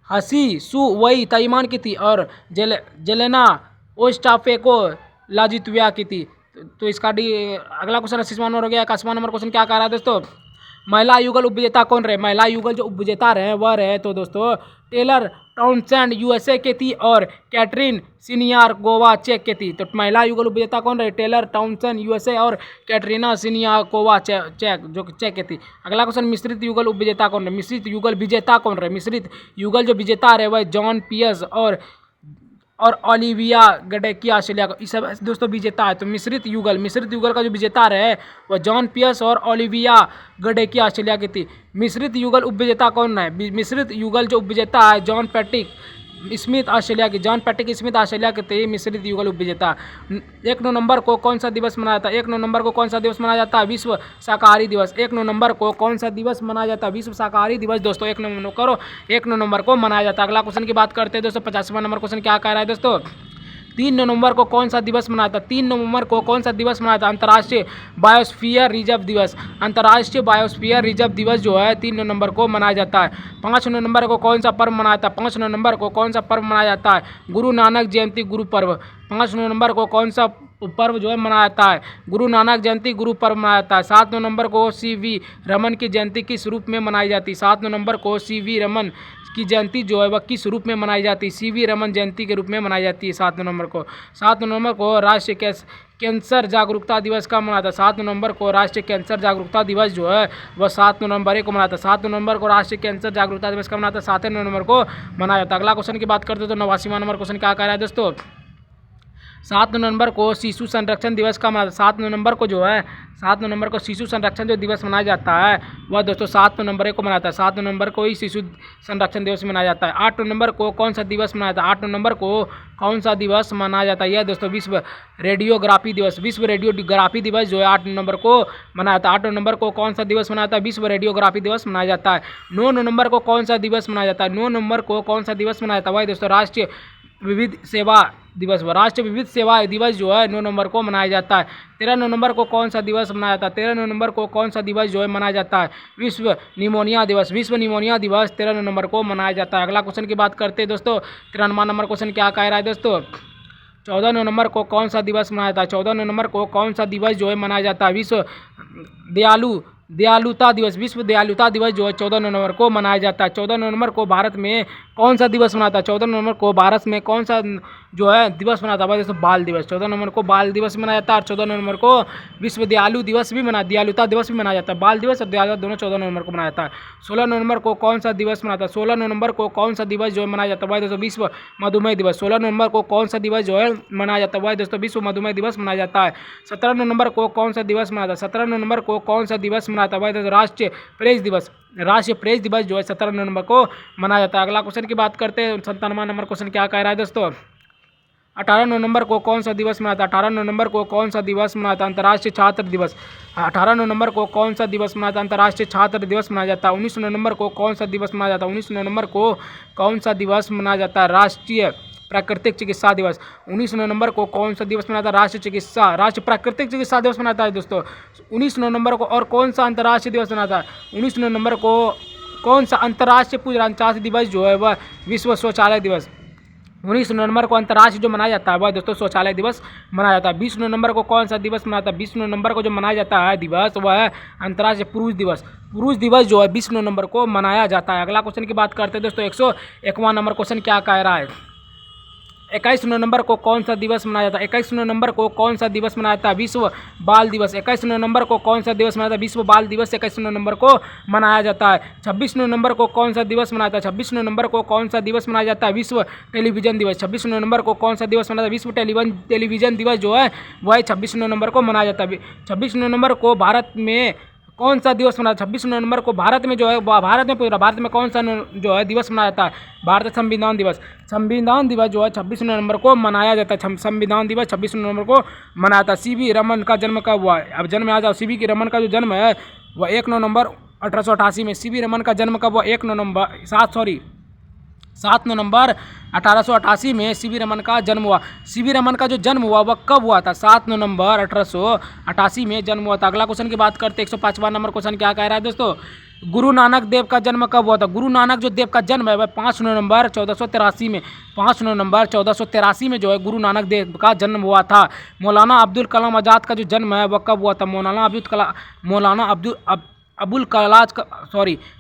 हसी सु वई ताइवान की थी और जेलेना ओस्टाफेको लाजित्विया की थी। तो इसका अगला क्वेश्चन 80वां नंबर हो गया। 81वां नंबर क्वेश्चन क्या कह रहा है दोस्तों? महिला युगल उपविजेता कौन रहे? महिला युगल जो उपविजेता रहे वह रहे तो दोस्तों टेलर टाउनसेंड USA के थी और कैटरीन सिनियारकोवा चेक के थी। तो महिला युगल उपविजेता कौन रहे? टेलर टाउनसेंड USA और कैटरीना सिनियारकोवा चेक जो चेक के थी। अगला क्वेश्चन मिश्रित युगल उपविजेता कौन रहे? मिश्रित युगल विजेता कौन रहे? मिश्रित युगल जो विजेता रहे वह जॉन पियर्स और ओलिविया गडेकी ऑस्ट्रेलिया का। इस सब दोस्तों विजेता है। तो मिश्रित युगल का जो विजेता रहे वह जॉन पियर्स और ओलिविया गडेकी ऑस्ट्रेलिया की थी। मिश्रित युगल उपविजेता कौन है? मिश्रित युगल जो उपविजेता है जॉन पैट्रिक स्मिथ ऑस्ट्रेलिया के थे मिश्रित युगल उपविजेता। 1 नवंबर को कौन सा दिवस मनाया जाता है? 1 नवंबर को कौन सा दिवस मनाया जाता है? विश्व शाकाहारी दिवस। 1 नवंबर को कौन सा दिवस मनाया जाता है? विश्व शाकाहारी दिवस दोस्तों 1 नवंबर को मनाया जाता है। अगला क्वेश्चन की बात करते हैं दोस्तों। 50वां नंबर क्वेश्चन क्या कह रहा है दोस्तों? 3 नवंबर को कौन सा दिवस मनाया था? 3 नवंबर को कौन सा दिवस मनाया था? अंतर्राष्ट्रीय बायोस्फीयर रिजर्व दिवस। अंतर्राष्ट्रीय बायोस्फीयर रिजर्व दिवस जो है 3 नवंबर को मनाया जाता है। 5 नवंबर को कौन सा पर्व मनाया था? 5 नवंबर को कौन सा पर्व मनाया जाता है? गुरु नानक जयंती गुरु पर्व। 5 नवंबर को कौन सा पर्व जो है मनाया जाता है। गुरु नानक जयंती गुरु पर्व मनाया जाता है। 7 नवंबर को CV रमन की जयंती किस रूप में मनाई जाती है? 7 नवंबर को CV रमन की जयंती जो है वह किस रूप में मनाई जाती है? CV रमन जयंती के रूप में मनाई जाती है 7 नवंबर को। 7 नवंबर को राष्ट्रीय कैंसर जागरूकता दिवस कब मनाता है? 7 नवंबर को राष्ट्रीय कैंसर जागरूकता दिवस जो है वह 7 नवंबर को मनाता है। 7 नवंबर को राष्ट्रीय कैंसर जागरूकता दिवस कब मनाता है? 7 नवंबर को मनाया जाता है। अगला क्वेश्चन की बात करते हैं तो 89वां नंबर क्वेश्चन क्या कह रहा है दोस्तों? 7 नवंबर को शिशु संरक्षण दिवस का मनाता है। 7 नवंबर को जो है 7 नवंबर को शिशु संरक्षण जो दिवस मनाया जाता है वह दोस्तों 7 नवंबर को मनाता है। 7 नवंबर को ही शिशु संरक्षण दिवस मनाया जाता है। 8 नवंबर को कौन सा दिवस मनाया जाता है? 8 नवंबर को कौन सा दिवस मनाया जाता है? यह दोस्तों विश्व रेडियोग्राफी दिवस। विश्व रेडियोग्राफी दिवस जो है 8 नवंबर को मनाया जाता है। 8 नवंबर को कौन सा दिवस मनाया जाता है? विश्व रेडियोग्राफी दिवस मनाया जाता है। 9 नवंबर को कौन सा दिवस मनाया जाता है? 9 नवंबर को कौन सा दिवस मनाया जाता है? वही दोस्तों राष्ट्रीय विविध सेवा दिवस। राष्ट्रीय विविध सेवा दिवस जो है 9 नवंबर को मनाया जाता है। 13 नवंबर को कौन सा दिवस मनाया जाता है? 13 नवंबर को कौन सा दिवस जो है मनाया जाता है? विश्व निमोनिया दिवस। विश्व निमोनिया दिवस 13 नवंबर को मनाया जाता है। अगला क्वेश्चन की बात करते हैं दोस्तों। 93वां नंबर क्वेश्चन क्या कह रहा है दोस्तों? 14 नवंबर को कौन सा दिवस मनाया जाता है? 14 नवंबर को कौन सा दिवस जो है मनाया जाता है? विश्व दयालुता दिवस। विश्व दयालुता दिवस जो है 14 नवंबर को मनाया जाता है। 14 नवंबर को भारत में कौन सा दिवस मनाता है? 14 नवंबर को भारत में कौन सा जो है दिवस मनाता है? जैसे बाल दिवस। 14 नवंबर को बाल दिवस मनाया जाता है और 14 नवंबर को विश्व दयालु दिवस भी दयालुता दिवस भी मनाया जाता है। बाल दिवस और दयालुता दोनों 14 नवंबर को मनाया जाता है। 16 नवंबर को कौन सा दिवस मनाता है? 16 नवंबर को कौन सा दिवस जो है मनाया जाता है? दोस्तों विश्व मधुमेह दिवस। 16 नवंबर को कौन सा दिवस जो है मनाया जाता है? दोस्तों विश्व मधुमेह दिवस मनाया जाता है। 17 नवंबर को कौन सा दिवस मनाया जाता है? 17 नवंबर को कौन सा दिवस मनाता है? दोस्तों राष्ट्रीय प्रेस दिवस। राष्ट्रीय प्रेस दिवस जो है 17 नवंबर को मनाया जाता है। अगला क्वेश्चन की बात करते हैं। 97वां नंबर क्वेश्चन क्या कह रहा है दोस्तों? 18 नवंबर को कौन सा दिवस मनाता है? 18 नवंबर को कौन सा दिवस मनाता है? अंतर्राष्ट्रीय छात्र दिवस। 18 नवंबर को कौन सा दिवस मनाता है? अंतर्राष्ट्रीय छात्र दिवस मनाया जाता है। 19 नवंबर को कौन सा दिवस मनाया जाता है? 19 नवंबर को कौन सा दिवस मनाया जाता है? राष्ट्रीय प्राकृतिक चिकित्सा दिवस। 19 नवंबर को कौन सा दिवस मनाता है? राष्ट्रीय प्राकृतिक चिकित्सा दिवस मनाता है दोस्तों 19 नवंबर को। और कौन सा अंतर्राष्ट्रीय दिवस मनाता है? 19 नवंबर को कौन सा अंतर्राष्ट्रीय पूजन दिवस जो है वह विश्व शौचालय दिवस। 19 नवंबर को अंतर्राष्ट्रीय जो मनाया जाता है वह दोस्तों शौचालय दिवस मनाया जाता है। 20 नवंबर को कौन सा दिवस मनाता है? 20 नवंबर को जो मनाया जाता है दिवस वह है अंतर्राष्ट्रीय पुरुष दिवस। पुरुष दिवस जो है 20 नवंबर को मनाया जाता है। अगला क्वेश्चन की बात करते हैं दोस्तों। 101वां नंबर क्वेश्चन क्या कह रहा है? 21 नवंबर को कौन सा दिवस मनाया जाता है? 21 नवंबर को कौन सा दिवस मनाया जाता है? विश्व बाल दिवस। 21 नवंबर को कौन सा दिवस मनाया जाता है? विश्व बाल दिवस 21 नवंबर को मनाया जाता है। 26 नवंबर को कौन सा दिवस मनाया जाता है? 26 नवंबर को कौन सा दिवस मनाया जाता है? विश्व टेलीविजन दिवस। 26 नवंबर को कौन सा दिवस मनाया जाता है? विश्व टेलीविजन दिवस जो है वह 26 नवंबर को मनाया जाता है। 26 नवंबर को भारत में कौन सा दिवस मनाया? 26 नवंबर को भारत में जो है भारत में कौन सा जो है दिवस मनाया जाता है? भारत संविधान दिवस। संविधान दिवस जो है 26 नवंबर को मनाया जाता है। संविधान दिवस 26 नवंबर को मनाया जाता है। CV रमन का जन्म कब हुआ है? अब जन्म आ जाओ। CV रमन का जो जन्म है वह 1 नवंबर 1888 में। CV रमन का जन्म कब हुआ? 7 नवंबर 1888 में CV रमन का जन्म हुआ। CV रमन का जो जन्म हुआ वह कब हुआ था? 7 नवंबर 1888 में जन्म हुआ था। अगला क्वेश्चन की बात करते हैं। 105वां नंबर क्वेश्चन क्या कह रहा है दोस्तों? गुरु नानक देव का जन्म कब हुआ था? गुरु नानक जो देव का जन्म है वह 5 नवंबर 1483 में। 5 नवंबर 1483 में जो है गुरु नानक देव का जन्म हुआ था। मौलाना अब्दुल कलाम आज़ाद का जो जन्म है वह कब हुआ था?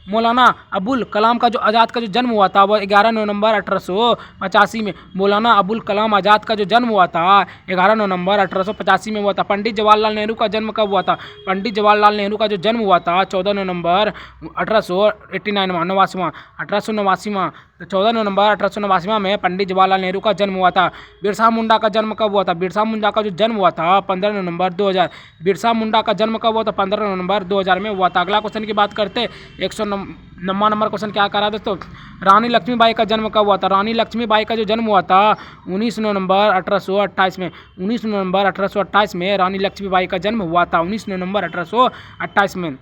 मौलाना अबुल कलाम का जो आज़ाद का जो जन्म हुआ था वह 11 नवंबर 1885 में। मौलाना अबुल कलाम आज़ाद का जो जन्म हुआ था 11 नवंबर 1885 में हुआ था। पंडित जवाहरलाल नेहरू का जन्म कब हुआ था? पंडित जवाहरलाल नेहरू का जो जन्म हुआ था 14 नवंबर 1889 14 नवंबर 1889 में पंडित जवाहरलाल नेहरू का जन्म हुआ था। बिरसा मुंडा का जन्म कब हुआ था? बिरसा मुंडा का जो जन्म हुआ था 15 नवंबर 2000। बिरसा मुंडा का जन्म कब हुआ था? 15 नवंबर 2000 में हुआ था। अगला क्वेश्चन की बात करते 109वां नंबर क्वेश्चन क्या कर रहा है दोस्तों? रानी लक्ष्मीबाई का जन्म कब हुआ था? रानी लक्ष्मीबाई का जो जन्म हुआ था 19 नवंबर 1828 में। 19 नवंबर 1828 में रानी लक्ष्मीबाई का जन्म हुआ था। 19 नवंबर 1828 में।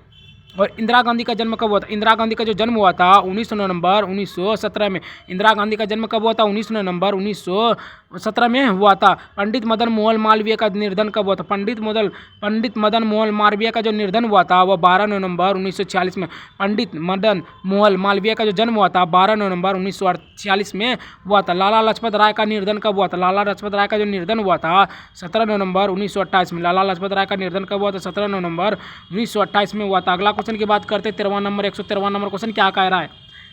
और इंदिरा गांधी का जन्म कब हुआ था? इंदिरा गांधी का जो जन्म हुआ था 19 नवंबर 1917 में। इंदिरा गांधी का जन्म कब हुआ था? 19 नवंबर 1917 में हुआ था। पंडित मदन मोहन मालवीय का निधन कब हुआ था? पंडित मदन मोहन मालवीय का जो निधन हुआ था वह 12 नवंबर 1946 में। पंडित मदन मोहन मालवीय का जो जन्म हुआ था 12 नवंबर 1946 में हुआ था। लाला लाजपत राय का निधन कब हुआ था? लाला लाजपत राय का जो निधन हुआ था 17 नवंबर 1928 में। लाला लाजपत राय का निधन कब हुआ था? 17 नवंबर 1928 में हुआ था। अगला क्वेश्चन की बात करते हैं 13वां नंबर 113वां नंबर क्वेश्चन क्या कह रहा है?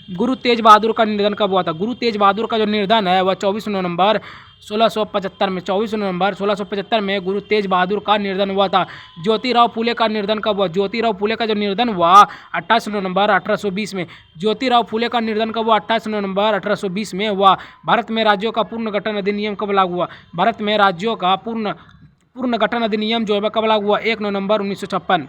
गुरु तेज बहादुर का निधन कब हुआ था? गुरु तेज बहादुर का जो निधन है वह 24 नवंबर 1675 में। 24 नवंबर 1675 में गुरु तेज बहादुर का निधन हुआ था। ज्योतिराव फूले का निधन कब हुआ? ज्योतिराव फूले का जो निधन हुआ 28 नवंबर 1820 में। ज्योतिराव फूले का निधन कब हुआ? 28 नवंबर 1820 में हुआ। भारत में राज्यों का पूर्ण गठन अधिनियम कब लागू हुआ? भारत में राज्यों का पूर्ण गठन अधिनियम जो है कब लागू हुआ? 1 नवंबर 1956।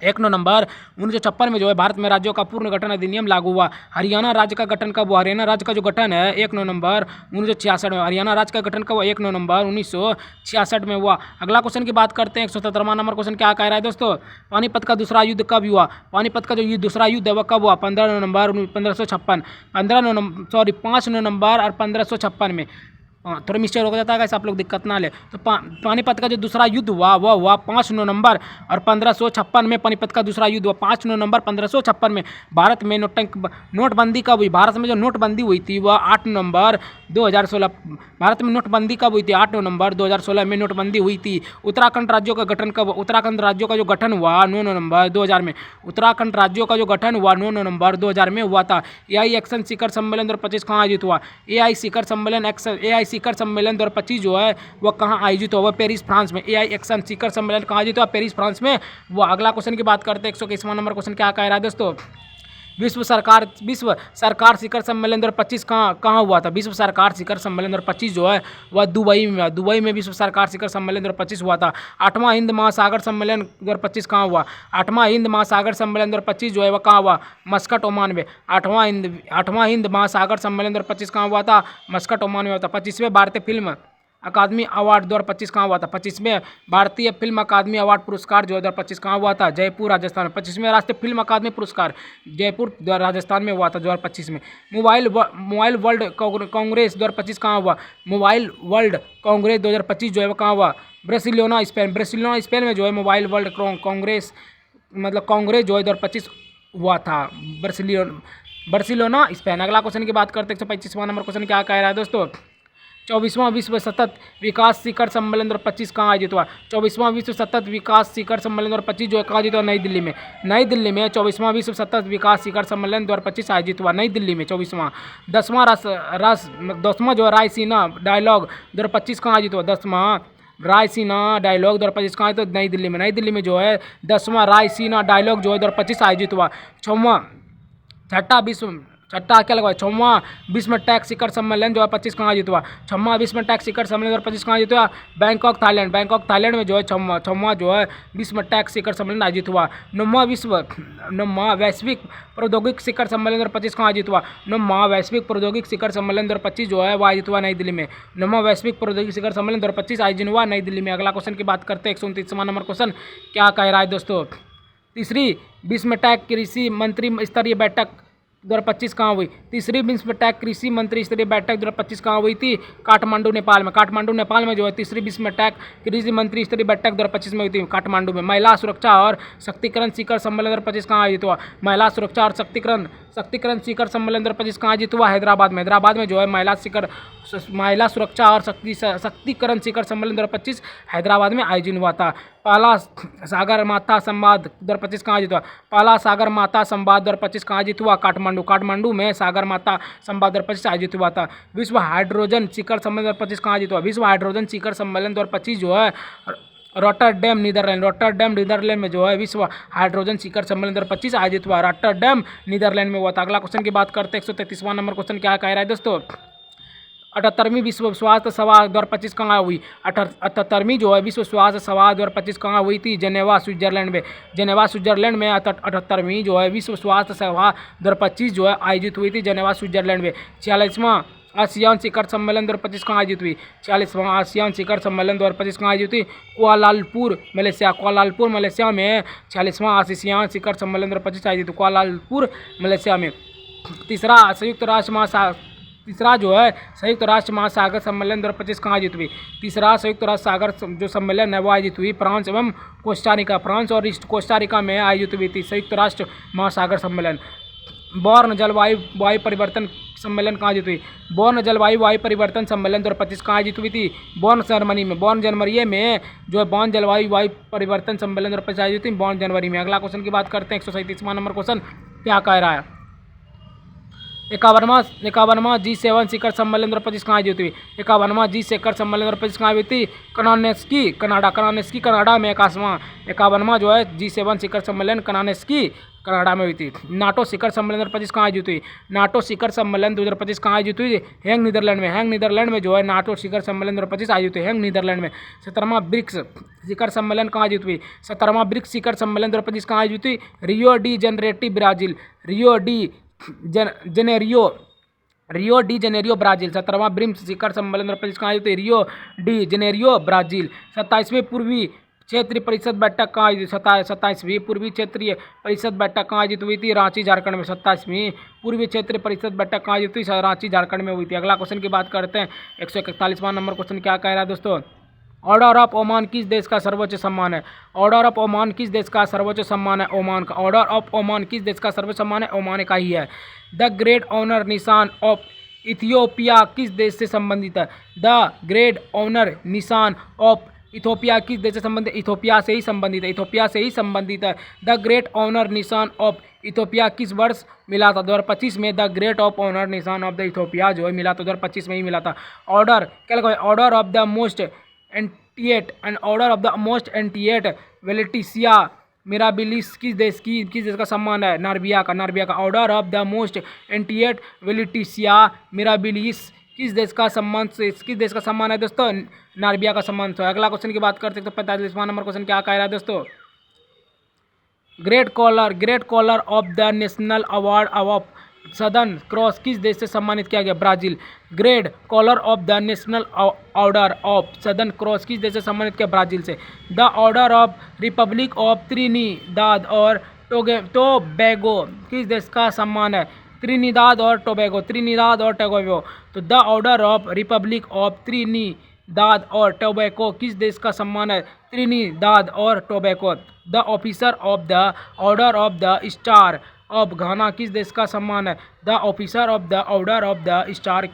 1 नवंबर 1956 में जो है भारत में राज्यों का पूर्ण गठन अधिनियम लागू हुआ। हरियाणा राज्य का गठन कब हुआ? हरियाणा राज्य का जो गठन है 1 नवंबर 1966 में। हरियाणा राज्य का गठन कब हुआ? 1 नवंबर 1966 में हुआ। अगला क्वेश्चन की बात करते हैं 117वां नंबर क्वेश्चन क्या कह रहा है दोस्तों? पानीपत का दूसरा युद्ध कब हुआ? पानीपत का जो दूसरा युद्ध है वह कब हुआ? 15 नवंबर 1556। 5 नवंबर और 1556 में। थोड़ा मिस्टेक हो जाता है आप लोग दिक्कत ना ले। तो पानीपत का जो दूसरा युद्ध हुआ वह हुआ 5 नवंबर और 1556 में। पानीपत का दूसरा युद्ध हुआ 5 नवंबर 1556 में। भारत में नोटबंदी कब हुई? भारत में जो नोटबंदी हुई थी वह 8 नवंबर 2016। भारत में नोटबंदी कब हुई थी? 8 नवंबर 2016 में नोटबंदी हुई थी। उत्तराखंड राज्यों का गठन कब? उत्तराखंड राज्यों का जो गठन हुआ 9 नवंबर 2000 में। उत्तराखंड राज्यों का जो गठन हुआ 9 नवंबर 2000 में हुआ था। एआई एक्शन शिखर सम्मेलन 2025 कहाँ आयोजित हुआ? एआई शिखर सम्मेलन 2025 जो है वह कहाँ आयोजित हुआ? पेरिस फ्रांस में। एआई एक्शन शिखर सम्मेलन कहाँ आयोजित हुआ? पेरिस फ्रांस में। वो अगला क्वेश्चन की बात करते हैं 121वां नंबर क्वेश्चन क्या कह रहा है दोस्तों? विश्व सरकार शिखर सम्मेलन 2025 कहाँ हुआ था? विश्व सरकार शिखर सम्मेलन 2025 जो है वह दुबई में विश्व सरकार शिखर सम्मेलन 2025 हुआ था। 8वां हिंद महासागर सम्मेलन 2025 कहाँ हुआ? 8वां हिंद महासागर सम्मेलन 2025 जो है वह कहाँ हुआ? मस्कट ओमान में। 8वां हिंद महासागर सम्मेलन 2025 कहाँ हुआ था? मस्कट ओमान में हुआ था। 25वें भारतीय फिल्म अकादमी अवार्ड 2025 कहाँ हुआ था? 25वें भारतीय फिल्म अकादमी अवार्ड पुरस्कार जो 2025 कहाँ हुआ था? जयपुर राजस्थान में। 25वें राष्ट्रीय फिल्म अकादमी पुरस्कार जयपुर राजस्थान में हुआ था 2025 में। मोबाइल वर्ल्ड कांग्रेस 2025 कहाँ हुआ? मोबाइल वर्ल्ड कांग्रेस 2025 जो है वो कहाँ हुआ? बार्सिलोना स्पेन में जो है मोबाइल वर्ल्ड कांग्रेस कांग्रेस जो है 2025 हुआ था बार्सिलोना स्पेन। अगला क्वेश्चन की बात करते हैं 125वां नंबर क्वेश्चन क्या कह रहा है दोस्तों? 24वां विश्व सतत विकास शिखर सम्मेलन 2025 कहाँ आयोजित हुआ? 24वां विश्व सतत विकास शिखर सम्मेलन 2025 जो है कहाँ आयोजित हुआ? नई दिल्ली में 24वां विश्व सतत विकास शिखर सम्मेलन 2025 आयोजित हुआ नई दिल्ली में 24वां। 10वां जो है रायसीना डायलॉग 2025 कहाँ आयोजित हुआ? 10वां रायसीना डायलॉग 2025 कहाँ आयोजित हुआ? नई दिल्ली में जो है 10वां रायसीना डायलॉग जो है 2025 आयोजित हुआ। छठवां विश्व टैक्स शिखर सम्मेलन जो है 25 कहाँ आयोजित हुआ? 6वां विश्व टैक्स शिखर सम्मेलन 2025 कहाँ आयोजित हुआ? बैंकॉक थाईलैंड में जो है 6वां जो है विश्व टैक्स शिखर सम्मेलन आयोजित हुआ। 9वां वैश्विक प्रौद्योगिक शिखर सम्मेलन 2025 कहाँ आयोजित हुआ? 9वां वैश्विक प्रौद्योगिक शिखर सम्मेलन 2025 जो है वो आयोजित हुआ नई दिल्ली में। 9वां वैश्विक प्रौद्योगिक शिखर सम्मेलन 2025 आयोजित हुआ नई दिल्ली में। अगला क्वेश्चन की बात करते हैं 129वां नंबर क्वेश्चन क्या कह रहा है दोस्तों? तीसरी विश्व टैक्स कृषि मंत्री स्तरीय बैठक 2025 कहाँ हुई? तीसरी विश्व टैक्स कृषि मंत्री स्तरीय बैठक 2025 कहाँ हुई थी? काठमांडू नेपाल में जो है तीसरी विश्व टैक्स कृषि मंत्री स्तरीय बैठक 2025 में हुई थी काठमांडू में। महिला सुरक्षा और शक्तिकरण शिखर सम्मेलन 2025 कहाँ आयोजित हुआ? महिला सुरक्षा और शक्तिकरण शिखर सम्मेलन 2025 कहाँ आयोजित हुआ? हैदराबाद में जो है महिला सुरक्षा और शक्तिकरण शिखर सम्मेलन 2025 हैदराबाद में आयोजित हुआ था। पहला सागर माता संवाद 2025 कहाँ आयोजित हुआ? पहला सागर माता संवाद 2025 कहाँ आयोजित हुआ? काठमांडू में सागर माता संवाद 2025 आयोजित हुआ था। विश्व हाइड्रोजन शिखर सम्मेलन 2025 कहाँ आयोजित हुआ? विश्व हाइड्रोजन शिखर सम्मेलन 2025 जो है रॉटरडैम नीदरलैंड में जो है विश्व हाइड्रोजन शिखर सम्मेलन 2025 आयोजित हुआ। रॉटरडैम नीदरलैंड में हुआ था। अगला क्वेश्चन की बात करते हैं 133वां नंबर क्वेश्चन क्या कह रहा है दोस्तों? 78वीं विश्व स्वास्थ्य सभा 2025 कहाँ हुई? 78वीं जो है विश्व स्वास्थ्य सभा 2025 कहाँ हुई थी? जेनेवा स्विट्जरलैंड में 78वीं जो है विश्व स्वास्थ्य सभा 2025 जो है आयोजित हुई थी जेनेवा स्विट्जरलैंड में। आसियान शिखर सम्मेलन 2025 कहाँ आयोजित हुई? 46वां आसियान शिखर सम्मेलन 2025 कहाँ आयोजित हुई? कुआलालंपुर मलेशिया में 46वां आसियान शिखर सम्मेलन 2025 आयोजित हुआ कुआलालंपुर मलेशिया में। तीसरा संयुक्त राष्ट्र महासागर सम्मेलन 2025 कहाँ आयोजित हुई? तीसरा संयुक्त राष्ट्र सागर जो सम्मेलन है वो आयोजित हुई फ्रांस एवं फ्रांस और कोस्टारिका में आयोजित हुई थी संयुक्त राष्ट्र महासागर सम्मेलन। बॉर्न जलवायु परिवर्तन सम्मेलन कहाँ आयोजित हुई? बॉर्न जलवायु परिवर्तन सम्मेलन 2025 कहाँ आयोजित हुई थी? बॉर्न जर्मनी में जो है बॉर्न जलवायु परिवर्तन सम्मेलन 2025 आयोजित हुई बॉर्न जनवरी में। अगला क्वेश्चन की बात करते हैं 137वां नंबर क्वेश्चन क्या कह रहा है? 51वां G7 शिखर सम्मेलन 2025 कहाँ आयोजित हुई? 51वां G शिखर सम्मेलन 2025 कहाँ आयोजित हुई? कनाडा में 51वां जो है G7 शिखर सम्मेलन कनाडा में हुई थी। नाटो शिखर सम्मेलन 2025 कहाँ आयोजित हुई? नाटो शिखर सम्मेलन 2025 कहाँ आयोजित हुई? हैंग नीदरलैंड में जो है नाटो शिखर सम्मेलन 2025 आयोजित हुई हैंग नीदरलैंड में। 17वां ब्रिक्स शिखर सम्मेलन कहाँ आयोजित हुई? 17वां ब्रिक्स शिखर सम्मेलन 2025 कहाँ आयोजित हुई? Rio de Janeiro Brazil. 17वां ब्रिक्स शिखर सम्मेलन 2025 कहाँ आयोजित हुई? Rio de Janeiro Brazil. 27वीं पूर्वी क्षेत्रीय परिषद बैठक कहाँ आयोजित? 27वीं पूर्वी क्षेत्रीय परिषद बैठक कहाँ आयोजित हुई थी? रांची झारखंड में। 27वीं पूर्वी क्षेत्रीय परिषद बैठक कहाँ आयोजित हुई? रांची झारखंड में हुई थी। अगला क्वेश्चन की बात करते हैं 141वां नंबर क्वेश्चन क्या कह रहा है दोस्तों? ऑर्डर ऑफ ओमान किस देश का सर्वोच्च सम्मान है? ऑर्डर ऑफ ओमान किस देश का सर्वोच्च सम्मान है? ओमान का। ऑर्डर ऑफ ओमान किस देश का सर्वोच्च सम्मान है? ओमान का ही है। द ग्रेट ऑनर निशान ऑफ इथियोपिया किस देश से संबंधित है? द ग्रेट ऑनर निशान ऑफ इथियोपिया किस देश से संबंधित? इथियोपिया से ही संबंधित है। द ग्रेट ऑनर निशान ऑफ इथियोपिया किस वर्ष मिला था? 2025 में द ग्रेट ऑफ ऑनर निशान ऑफ द इथियोपिया जो है मिला था 2025 में ही मिला था। ऑर्डर क्या लगा? Order of the most ancient Welwitschia Mirabilis किस देश का सम्मान है? नार्बिया का। Order of the most ancient Welwitschia Mirabilis किस देश का सम्मान है दोस्तों? नार्बिया का सम्मान है। अगला क्वेश्चन की बात करते हैं तो 45वां नंबर क्वेश्चन क्या कह रहा है दोस्तों? Great collar of the national award of Southern Cross किस देश से सम्मानित किया गया? Brazil. Great collar of the national order of Southern Cross किस देश से सम्मानित किया? ब्राजील से। The order of republic of Trinidad और टोबैगो किस देश का सम्मान है? त्रिनिदाद और टोबैगो। तो the order of republic of Trinidad और टोबैगो किस देश का सम्मान है? त्रिनिदाद और Tobago. The officer of the order of the star of Ghana किस देश का सम्मान है? The officer of the order of the star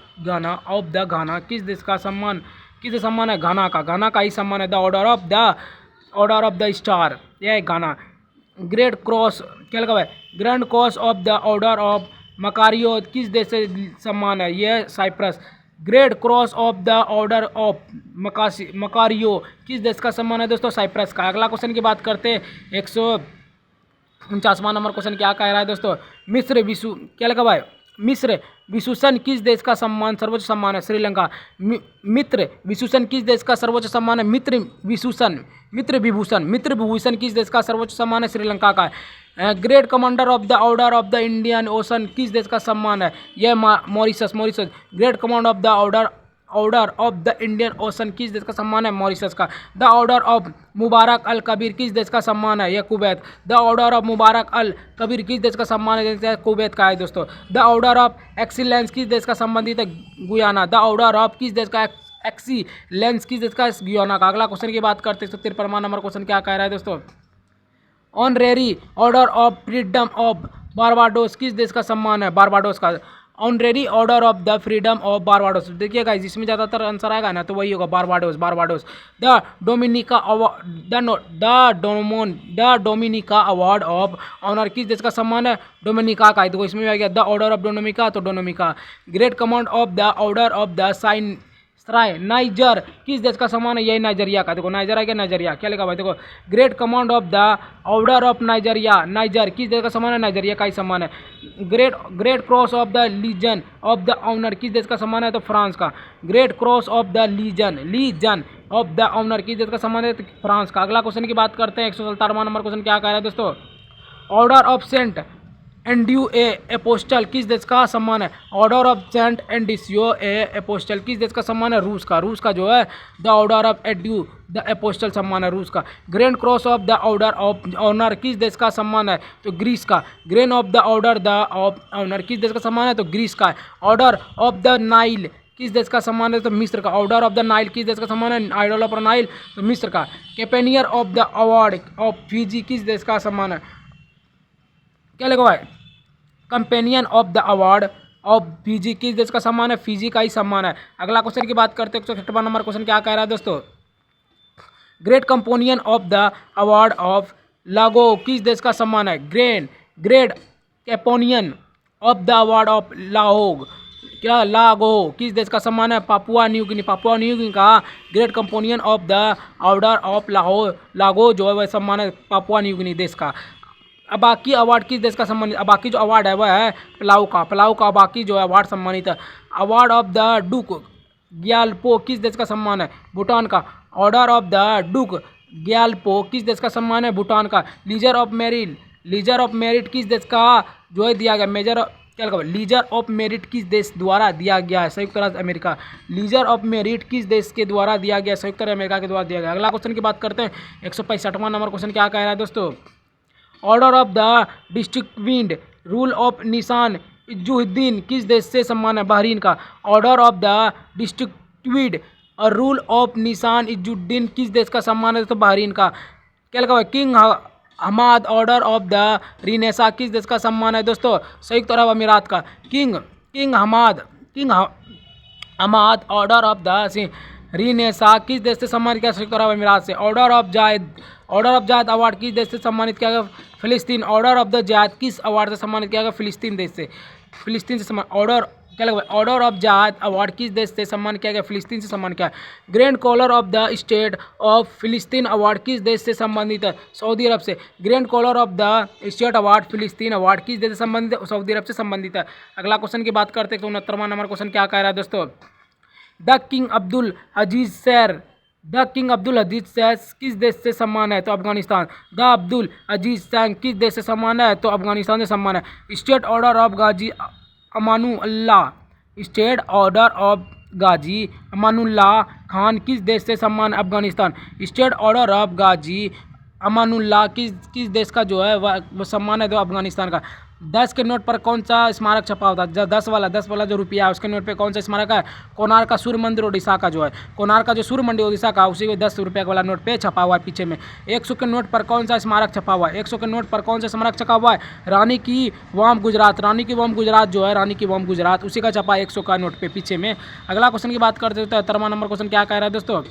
Ghana किस देश का सम्मान है? घाना का ही सम्मान है। The order of the star यह घाना। ग्रेट क्रॉस क्या लगा है? Grand cross of the order of Makarios किस देश से सम्मान है? यह Cyprus. Great cross of the order of Makarios किस देश का सम्मान है दोस्तों? साइप्रस का। अगला क्वेश्चन की बात करते हैं 149वां नंबर क्वेश्चन क्या कह रहा है दोस्तों? मिस्र विभूषण किस देश का सर्वोच्च सम्मान है? श्रीलंका। मित्र विभूषण किस देश का सर्वोच्च सम्मान है? मित्र विभूषण किस देश का सर्वोच्च सम्मान है? श्रीलंका का। Great commander of the order of the Indian ocean किस देश का सम्मान है? यह Mauritius. Great commander of the order of the Indian ocean किस देश का सम्मान है? मॉरिशस का। द ऑर्डर ऑफ मुबारक अल कबीर किस देश का सम्मान है? यह कुवैत। द ऑर्डर ऑफ मुबारक अल कबीर किस देश का सम्मान है? कुवैत का है दोस्तों। द ऑर्डर ऑफ एक्सीलेंस किस देश का संबंधित है? गुयाना। द ऑर्डर ऑफ किस देश का एक्सीलेंस किस देश का? गुयाना का। अगला क्वेश्चन की बात करते हैं 153वां नंबर क्वेश्चन क्या कह रहा है दोस्तों? Honorary order of freedom of Barbados किस देश का सम्मान है? बारबाडोस का। Honorary order of the freedom of Barbados देखिएगा जिसमें ज़्यादातर आंसर आएगा ना तो वही होगा Barbados. The Dominica award of honour किस देश का सम्मान है? डोमिनिका का। तो इसमें आ गया द ऑर्डर ऑफ डोमिनिका तो Dominica. Great command of the order of the सराय नाइजर किस देश का सम्मान है? यही नाइजरिया का। देखो नाइजर है क्या? नाइजरिया क्या लिखा भाई? देखो great command of the order of niger किस देश का सम्मान है? नाइजरिया का ही सम्मान है। Great cross of the legion of the honour किस देश का सम्मान है? तो फ्रांस का। Great cross of the legion of the honour किस देश का सम्मान है? तो फ्रांस का। अगला क्वेश्चन की बात करते हैं 147वां नंबर क्वेश्चन क्या कह रहा है दोस्तों? Order of saint Andrew a apostle किस देश का सम्मान है? Order of saint Andrew a apostle किस देश का सम्मान है? रूस का जो है द ऑर्डर ऑफ एड्यू द एपोस्टल सम्मान है रूस का। Grand cross of the order of honour किस देश का सम्मान है? तो ग्रीस का। Grand of the order the of honour किस देश का सम्मान है? तो ग्रीस का है। ऑर्डर ऑफ द नाइल किस देश का सम्मान है? तो मिस्र का। ऑर्डर ऑफ द नाइल किस देश का सम्मान है? आइडल ऑफ नाइल तो मिस्र का। Companion of the award of Fiji किस देश का सम्मान है? क्या लिखा हुआ है? Companion of the award of Fiji किस देश का सम्मान है? फिजी का ही सम्मान है। अगला क्वेश्चन की बात करते हैं 156 नंबर क्वेश्चन क्या कह रहा है दोस्तों? Great companion of the award of Logohu किस देश का सम्मान है? Great companion of the award of Logohu क्या लागो किस देश का सम्मान है? पापुआ न्यू गिनी का great companion of the order of Logohu जो है वह सम्मान है पापुआ न्यू गिनी देश का। अबाकी अवार्ड किस देश का सम्मानित? अबाकी जो अवार्ड है वह है पलाऊ का अबाकी जो है अवार्ड सम्मानित है। अवार्ड ऑफ द डुक ग्यालपो किस देश का सम्मान है? भूटान का। ऑर्डर ऑफ द डुक ग्यालपो किस देश का सम्मान है? भूटान का। लीजर ऑफ मेरिट किस देश का जो है दिया गया? लीजर ऑफ मेरिट किस देश द्वारा दिया गया है? संयुक्त राज्य अमेरिका। लीजर ऑफ मेरिट किस देश के द्वारा दिया गया? संयुक्त राज्य अमेरिका के द्वारा दिया गया। अगला क्वेश्चन की बात करते हैं 165वां नंबर क्वेश्चन क्या कह रहा है दोस्तों? Order of the district wind rule of निशान इजुद्दीन किस देश से सम्मान है? बहरीन का। Order of the district wind और रूल ऑफ निशान इजुद्दीन किस देश का सम्मान है? तो बहरीन का। क्या लिखा हुआ है? King Hamad order of the renaissance किस देश का सम्मान है दोस्तों? संयुक्त अरब अमीरात का। King Hamad order of the renaissance किस देश से सम्मानित किया? संयुक्त अरब अमीरात से। ऑर्डर ऑफ जायद अवार्ड किस देश से सम्मानित किया गया? फिलिस्तीन। ऑर्डर ऑफ द जायद किस अवार्ड से सम्मानित किया गया? फिलिस्तीन देश से। ऑर्डर ऑफ जायद अवार्ड किस देश से सम्मान किया गया? फिलिस्तीन से सम्मान किया। Grand collar of the state of फिलिस्तीन अवार्ड किस देश से संबंधित है? सऊदी अरब से। Grand collar of the state award फिलिस्तीन अवार्ड किस देश से संबंधित है? सऊदी अरब से संबंधित है। अगला क्वेश्चन की बात करते हैं 69वां नंबर क्वेश्चन क्या कह रहा है दोस्तों? द किंग अब्दुल अजीज सैर किस देश से सम्मान है? तो अफगानिस्तान। द अब्दुल अजीज सैंग किस देश से सम्मान है? तो अफगानिस्तान से सम्मान है। स्टेट ऑर्डर ऑफ गाजी अमानुल्लाह खान किस देश से सम्मान है? अफगानिस्तान। स्टेट ऑर्डर ऑफ गाजी अमानुल्लाह किस देश का जो है वह सम्मान है? तो अफगानिस्तान का। 10 के नोट पर कौन सा स्मारक छपा होता है? 10 वाला जो रुपया है उसके नोट पे कौन सा स्मारक है? कोणार्क का सूर्य मंदिर उड़ीसा का जो है कोणार्क का जो सूर्य मंदिर उड़ीसा का उसी को 10 रुपये वाला नोट पे छपा हुआ है पीछे में। 100 के नोट पर कौन सा स्मारक छपा हुआ है? 100 के नोट पर कौन सा स्मारक छपा हुआ है? रानी की वाम गुजरात जो है रानी की वाम गुजरात उसी का छपा 100 का नोट पे पीछे में। अगला क्वेश्चन की बात करते हैं 73वां नंबर क्वेश्चन क्या कह रहा है दोस्तों?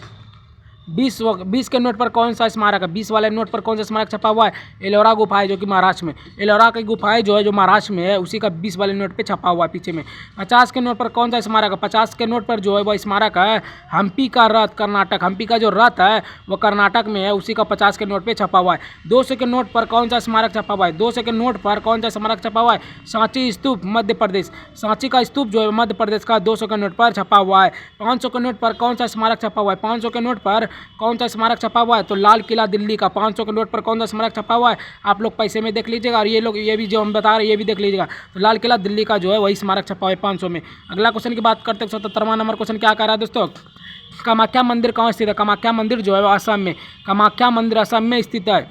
20 के नोट पर कौन सा स्मारक है? 20 वाले नोट पर कौन सा स्मारक छपा हुआ है? एलोरा गुफा है जो कि महाराष्ट्र में। एलोरा की गुफाएं जो है जो महाराष्ट्र में है उसी का 20 वाले नोट पे छपा हुआ है पीछे में। 50 के नोट पर कौन सा स्मारक है? 50 के नोट पर जो है वह स्मारक है हम्पी का रथ कर्नाटक। हम्पी का जो रथ है वह कर्नाटक में है उसी का 50 के नोट पर छपा हुआ है। 200 के नोट पर कौन सा स्मारक छपा हुआ है? 200 के नोट पर कौन सा स्मारक छपा हुआ है? सांची स्तूप मध्य प्रदेश। सांची का स्तूप जो है मध्य प्रदेश का 200 के नोट पर छपा हुआ है। 500 के नोट पर कौन सा स्मारक छपा हुआ है? 500 के नोट पर कौन सा स्मारक छपा हुआ है? तो लाल किला दिल्ली का। 500 के नोट पर कौन सा स्मारक छपा हुआ है? आप लोग पैसे में देख लीजिएगा और ये भी जो हम बता रहे हैं ये भी देख लीजिएगा। तो लाल किला दिल्ली का जो है वही स्मारक छपा हुआ है 500 में। अगला क्वेश्चन की बात करते हैं 77वां नंबर क्वेश्चन क्या कह रहा है दोस्तों? कामाख्या मंदिर कहाँ स्थित है? कामाख्या मंदिर जो है वो असम में। कामाख्या मंदिर असम में स्थित है।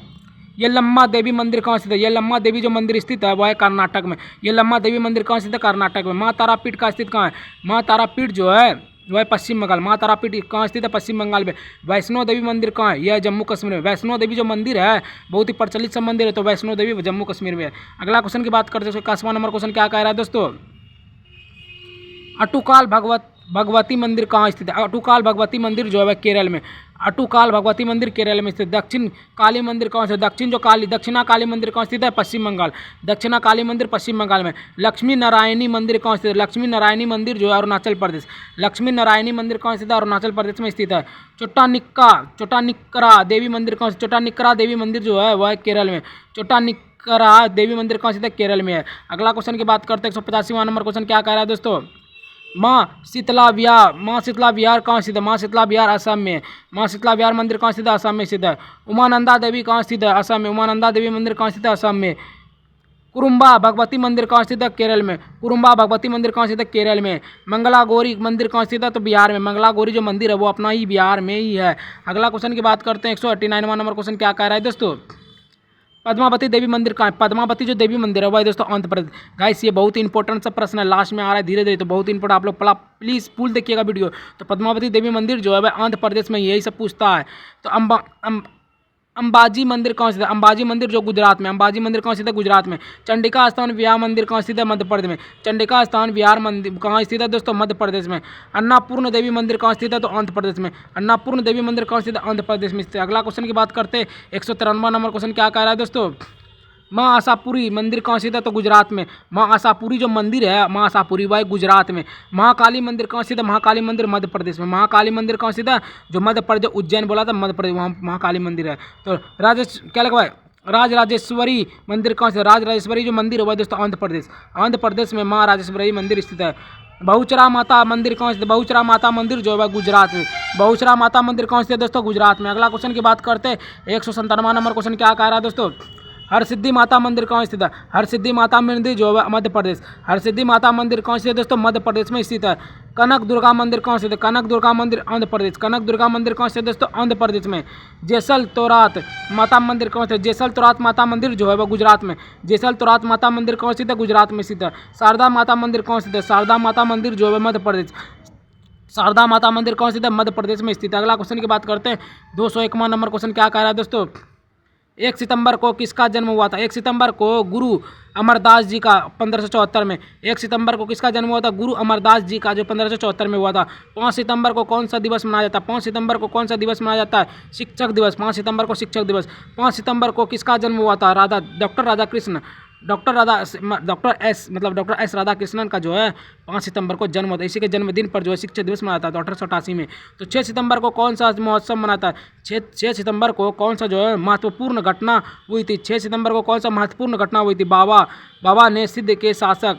यल्लम्मा देवी मंदिर कहाँ स्थित है? यल्लम्मा देवी जो मंदिर स्थित है वह है कर्नाटक में। यल्लम्मा देवी मंदिर कहाँ स्थित है? कर्नाटक में। माँ तारापीठ का स्थित कहाँ है? माँ तारापीठ जो है वह पश्चिम बंगाल। माँ तारापीठ कहाँ स्थित है? पश्चिम बंगाल में। वैष्णो देवी मंदिर कहाँ है? यह जम्मू कश्मीर में। वैष्णो देवी जो मंदिर है बहुत ही प्रचलित सब मंदिर है तो वैष्णो देवी जम्मू कश्मीर में है। अगला क्वेश्चन की बात करते हैं 81वां नंबर क्वेश्चन क्या कह रहा है दोस्तों? अटुकाल भगवती मंदिर कहाँ स्थित है? अटुकाल भगवती मंदिर जो है केरल में। अटुकाल भगवती मंदिर केरल में स्थित। दक्षिण काली मंदिर कहाँ से? दक्षिणा काली मंदिर कहाँ स्थित है? पश्चिम बंगाल। दक्षिणा काली मंदिर पश्चिम बंगाल में। लक्ष्मी नारायणी मंदिर कहाँ स्थित है? लक्ष्मी नारायणी मंदिर जो है अरुणाचल प्रदेश। लक्ष्मी नारायणी मंदिर कहाँ स्थित है? अरुणाचल प्रदेश में स्थित है। चोटानिक्करा देवी मंदिर कहाँ? चोटानिक्करा देवी मंदिर जो है वह केरल में। चोटानिक्करा देवी मंदिर कहाँ स्थित है? केरल में है। अगला क्वेश्चन की बात करते हैं 185वां नंबर क्वेश्चन क्या कह रहा है दोस्तों? माँ शीतला विहार कहाँ स्थित है? माँ शीतला विहार असम में। माँ शीतला विहार मंदिर कहाँ स्थित है? असम में स्थित है। उमानंदा देवी कहाँ स्थित है? असम में। उमानंदा देवी मंदिर कहाँ स्थित है? असम में। कुरुम्बा भगवती मंदिर कहाँ स्थित है? केरल में। कुरुम्बा भगवती मंदिर कहाँ स्थित है? केरल में। मंगला गौरी मंदिर कहाँ स्थित है? तो बिहार में। मंगला गौरी जो मंदिर है वो अपना ही बिहार में ही है। अगला क्वेश्चन की बात करते हैं 189वां नंबर क्वेश्चन क्या कह रहा है दोस्तों? पद्मावती देवी मंदिर कहाँ है? पद्मावती जो देवी मंदिर है वह दोस्तों आंध्र प्रदेश। गाइस ये बहुत ही इंपॉर्टेंट सा प्रश्न है, लास्ट में आ रहा है धीरे धीरे, तो बहुत ही इंपॉर्टेंट, आप लोग प्लीज फुल देखिएगा वीडियो। तो पद्मावती देवी मंदिर जो है वह आंध्र प्रदेश में, यही सब पूछता है। तो अंबाजी मंदिर कहाँ स्थित है? अंबाजी मंदिर जो गुजरात में। अंबाजी मंदिर कहाँ स्थित है? गुजरात में। चंडिका स्थान विहार मंदिर कहाँ स्थित है? मध्य प्रदेश में। चंडिका स्थान विहार मंदिर कहाँ स्थित है दोस्तों? मध्य प्रदेश में। अन्नापूर्ण देवी मंदिर कहाँ स्थित है? तो आंध्र प्रदेश में। अन्नापूर्ण देवी मंदिर कहाँ स्थित है? आंध्र प्रदेश में स्थित है। अगला क्वेश्चन की बात करते हैं 193वां नंबर क्वेश्चन क्या कह रहा है दोस्तों? माँ आशापुरी मंदिर कहाँ स्थित है? तो गुजरात में। माँ आशापुरी जो मंदिर है, माँ आशापुरी वह गुजरात में। महाकाली मंदिर कहाँ स्थित है? महाकाली मंदिर मध्य प्रदेश में। महाकाली मंदिर कहाँ स्थित है? जो मध्य प्रदेश, उज्जैन बोला था, मध्य प्रदेश, वहाँ महाकाली मंदिर है। तो क्या लगा है? राजराजेश्वरी मंदिर कहाँ से? राजराजेश्वरी जो मंदिर है वह दोस्तों आंध्र प्रदेश। आंध्र प्रदेश में माँ राजेश्वरी मंदिर स्थित है। बहुचरा माता मंदिर कहाँ स्थित है? बहुचरा माता मंदिर जो है गुजरात में। बहुचरा माता मंदिर कहाँ स्थित है दोस्तों? गुजरात में। अगला क्वेश्चन की बात करते हैं 197वां नंबर क्वेश्चन क्या कह रहा है दोस्तों? हरसिद्धि माता मंदिर कहाँ स्थित है? हरसिद्धि माता मंदिर जो है मध्य प्रदेश। हरसिद्धि माता मंदिर कहाँ स्थित है दोस्तों? मध्य प्रदेश में स्थित है। कनक दुर्गा मंदिर कहाँ स्थित है? कनक दुर्गा मंदिर आंध्र प्रदेश। कनक दुर्गा मंदिर कहाँ स्थित है दोस्तों? आंध्र प्रदेश में। जेसल तोरात माता मंदिर कहाँ स्थित है? जेसल तोरात माता मंदिर जो है वह गुजरात में। जेसल तोरात माता मंदिर कहाँ स्थित है? गुजरात में स्थित है। शारदा माता मंदिर कहाँ स्थित है? शारदा माता मंदिर जो है मध्य प्रदेश। शारदा माता मंदिर कहाँ स्थित है? मध्य प्रदेश में स्थित है। अगला क्वेश्चन की बात करते हैं 201वां नंबर क्वेश्चन क्या कह रहा है दोस्तों? 1 सितंबर को किसका जन्म हुआ था? 1 सितंबर को गुरु अमरदास जी का 1574 में। 1 सितंबर को किसका जन्म हुआ था? गुरु अमरदास जी का, जो 1574 में हुआ था। 5 सितंबर को कौन सा दिवस मनाया जाता है? 5 सितंबर को कौन सा दिवस मनाया जाता है? शिक्षक दिवस। 5 सितंबर को शिक्षक दिवस। 5 सितंबर को किसका जन्म हुआ था? Doctor Radhakrishna, doctor S Radhakrishnan का जो है 5 सितंबर को जन्म होता है। इसी के जन्मदिन पर जो है शिक्षक दिवस मनाया था 1888 में। तो 6 सितंबर को कौन सा महोत्सव मनाता है? 6 सितंबर को कौन सा जो है महत्वपूर्ण घटना हुई थी? 6 सितंबर को कौन सा महत्वपूर्ण घटना हुई थी? बाबा ने सिद्ध के शासक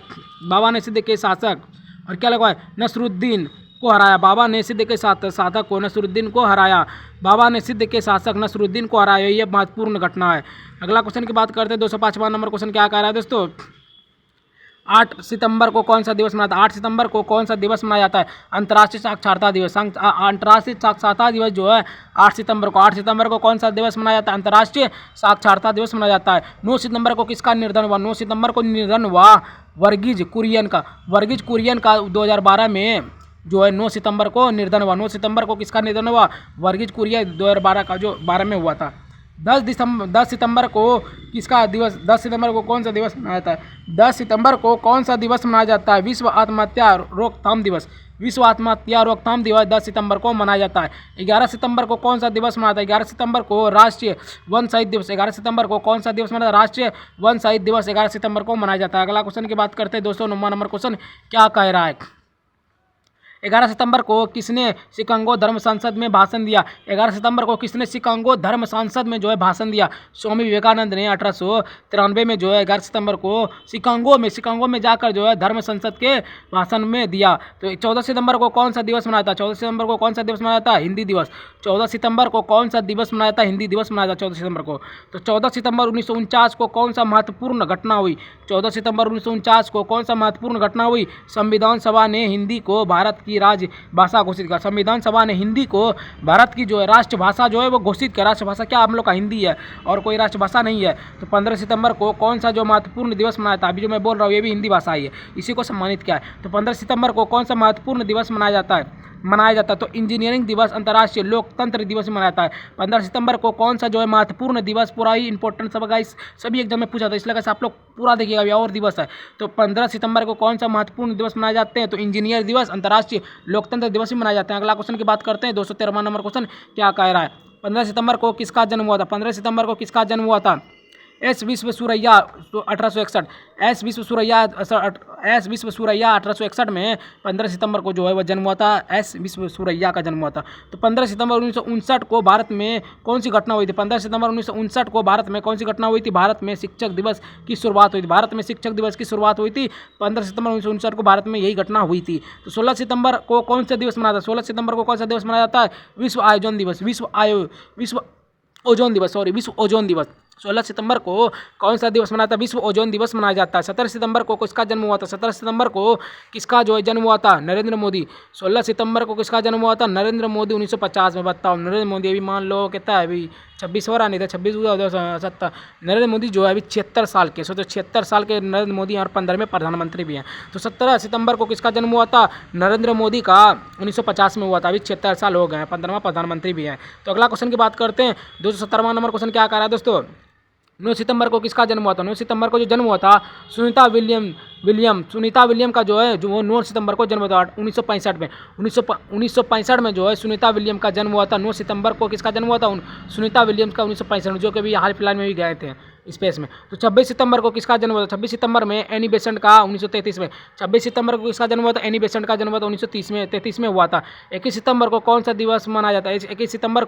और क्या लगा है? नसरुद्दीन को हराया। बाबा ने सिद्ध के साधक को नसरुद्दीन को हराया। बाबा ने सिद्ध के शासक नसरुद्दीन को हराया, ये महत्वपूर्ण घटना है। अगला क्वेश्चन की बात करते हैं 205वां नंबर क्वेश्चन क्या कह रहा है दोस्तों? 8 सितंबर को कौन सा दिवस मनाता है? 8 सितंबर को कौन सा दिवस मनाया जाता है? अंतर्राष्ट्रीय साक्षरता दिवस। अंतर्राष्ट्रीय साक्षरता दिवस जो है 8 सितंबर को। 8 सितंबर को कौन सा दिवस मनाया जाता है? अंतर्राष्ट्रीय साक्षरता दिवस मनाया जाता है। 9 सितंबर को किसका निधन हुआ? 9 सितंबर को निधन हुआ वर्गीज कुरियन का। वर्गीज कुरियन का 2012 में जो है 9 सितंबर को निधन हुआ। 9 सितंबर को किसका निधन हुआ? वर्गीज कुरियन 2012 का, जो 12 में हुआ था। 10 सितंबर को किसका दिवस? 10 सितंबर को कौन सा दिवस मनाया जाता है? 10 सितंबर को कौन सा दिवस मनाया जाता है? विश्व आत्महत्या रोकथाम दिवस। विश्व आत्महत्या रोकथाम दिवस 10 सितंबर को मनाया जाता है। 11 सितंबर को कौन सा दिवस मनाया जाता है? 11 सितंबर को राष्ट्रीय वन शहीद दिवस। 11 सितंबर को कौन सा दिवस मनाया जाता है? राष्ट्रीय वन शहीद दिवस 11 सितंबर को मनाया जाता है। अगला क्वेश्चन की बात करते हैं 209वां नंबर क्वेश्चन क्या कह रहा है? 11 सितंबर को किसने शिकागो धर्म संसद में भाषण दिया? 11 सितंबर को किसने शिकागो धर्म संसद में जो है भाषण दिया? स्वामी विवेकानंद ने 1893 में जो है 11 सितंबर को शिकागो में जाकर जो है धर्म संसद के भाषण में दिया। तो 14 सितंबर को कौन सा दिवस मनाया था? 14 सितंबर को कौन सा दिवस मनाया था? हिंदी दिवस। 14 सितंबर को कौन सा दिवस मनाया था? हिंदी दिवस मनाया था 14 सितंबर को। तो 14 सितंबर 1949 को कौन सा महत्वपूर्ण घटना हुई? 14 सितंबर 1949 को कौन सा महत्वपूर्ण घटना हुई? संविधान सभा ने हिंदी को भारत की राजभाषा घोषित किया। संविधान सभा ने हिंदी को भारत की जो है राष्ट्रभाषा जो है वो घोषित किया। राष्ट्रभाषा क्या हम लोग का हिंदी है और कोई राष्ट्रभाषा नहीं है। तो 15 सितंबर को कौन सा जो महत्वपूर्ण दिवस मनाया था? अभी जो मैं बोल रहा हूँ ये भी हिंदी भाषा ही है, इसी को सम्मानित किया है। तो 15 सितंबर को कौन सा महत्वपूर्ण दिवस मनाया जाता है? तो इंजीनियरिंग दिवस, अंतर्राष्ट्रीय लोकतंत्र दिवस मनाया जाता है। 15 सितंबर को कौन सा जो है महत्वपूर्ण दिवस, पूरा ही इंपॉर्टेंट सब गाइस, सभी एग्जाम में पूछा था, इसलिए गाइस आप लोग पूरा देखिएगा। और दिवस है तो 15 सितंबर को कौन सा महत्वपूर्ण दिवस मनाए जाते हैं? तो इंजीनियर दिवस, अंतर्राष्ट्रीय लोकतंत्र दिवस भी मनाए जाते हैं। अगला क्वेश्चन की बात करते हैं 213वां नंबर क्वेश्चन क्या कह रहा है? 15 सितंबर को किसका जन्म हुआ था? 15 सितंबर को किसका जन्म हुआ था? एस विश्वेश्वरैया 1861। एस विश्वेश्वरैया 1861 में 15 सितंबर को जो है वह जन्म हुआ था। एस विश्वेश्वरैया का जन्म हुआ था। तो 15 सितंबर 1959 को भारत में कौन सी घटना हुई थी? 15 सितंबर 1959 को भारत में कौन सी घटना हुई थी? भारत में शिक्षक दिवस की शुरुआत हुई थी। भारत में शिक्षक दिवस की शुरुआत हुई थी 15 सितंबर 1959 को भारत में यही घटना हुई थी। तो 16 सितंबर को कौन सा दिवस मनाया था? 16 सितंबर को कौन सा दिवस मनाया जाता है? विश्व ओजोन दिवस। 16 सितंबर को कौन सा दिवस मनाता है? विश्व ओजोन दिवस मनाया जाता है। 17 सितंबर को किसका जन्म हुआ था? 17 सितंबर को किसका जो है जन्म हुआ था? नरेंद्र मोदी। 16 सितंबर को किसका जन्म हुआ था? नरेंद्र मोदी 1950 में। बताओ, नरेंद्र मोदी अभी मान लो कितना है, अभी 26 हो रहा नहीं था, 26 हुआ 70। नरेंद्र मोदी जो है अभी 76 साल के, सोचो 76 साल के नरेंद्र मोदी और 15वें प्रधानमंत्री भी हैं। तो 17 सितंबर को किसका जन्म हुआ था? नरेंद्र मोदी का 1950 में हुआ था। अभी 76 साल हो गए हैं, 15वां प्रधानमंत्री भी हैं। तो अगला क्वेश्चन की बात करते हैं। 217वां नंबर क्वेश्चन क्या कह रहा है दोस्तों? 9 सितंबर को किसका जन्म हुआ था? 9 सितंबर को जो जन्म हुआ था सुनीता विलियम का जो है, जो वो 9 सितंबर को जन्म हुआ था 1965 में। 1965 में जो है सुनीता विलियम का जन्म हुआ था। 9 सितंबर को किसका जन्म हुआ था? सुनीता विलियम्स का 1965 में, जो कि अभी हाल फिलहाल में भी गए थे स्पेस में। तो 26 सितंबर को किसका जन्म हुआ था? 26 सितंबर में एनी बेसेंट का 1933 में। 26 सितंबर को किसका जन्म हुआ था? एनी बेसेंट का जन्म हुआ था 1933 में हुआ था। 21 सितंबर को कौन सा दिवस मनाया जाता है? 21 सितंबर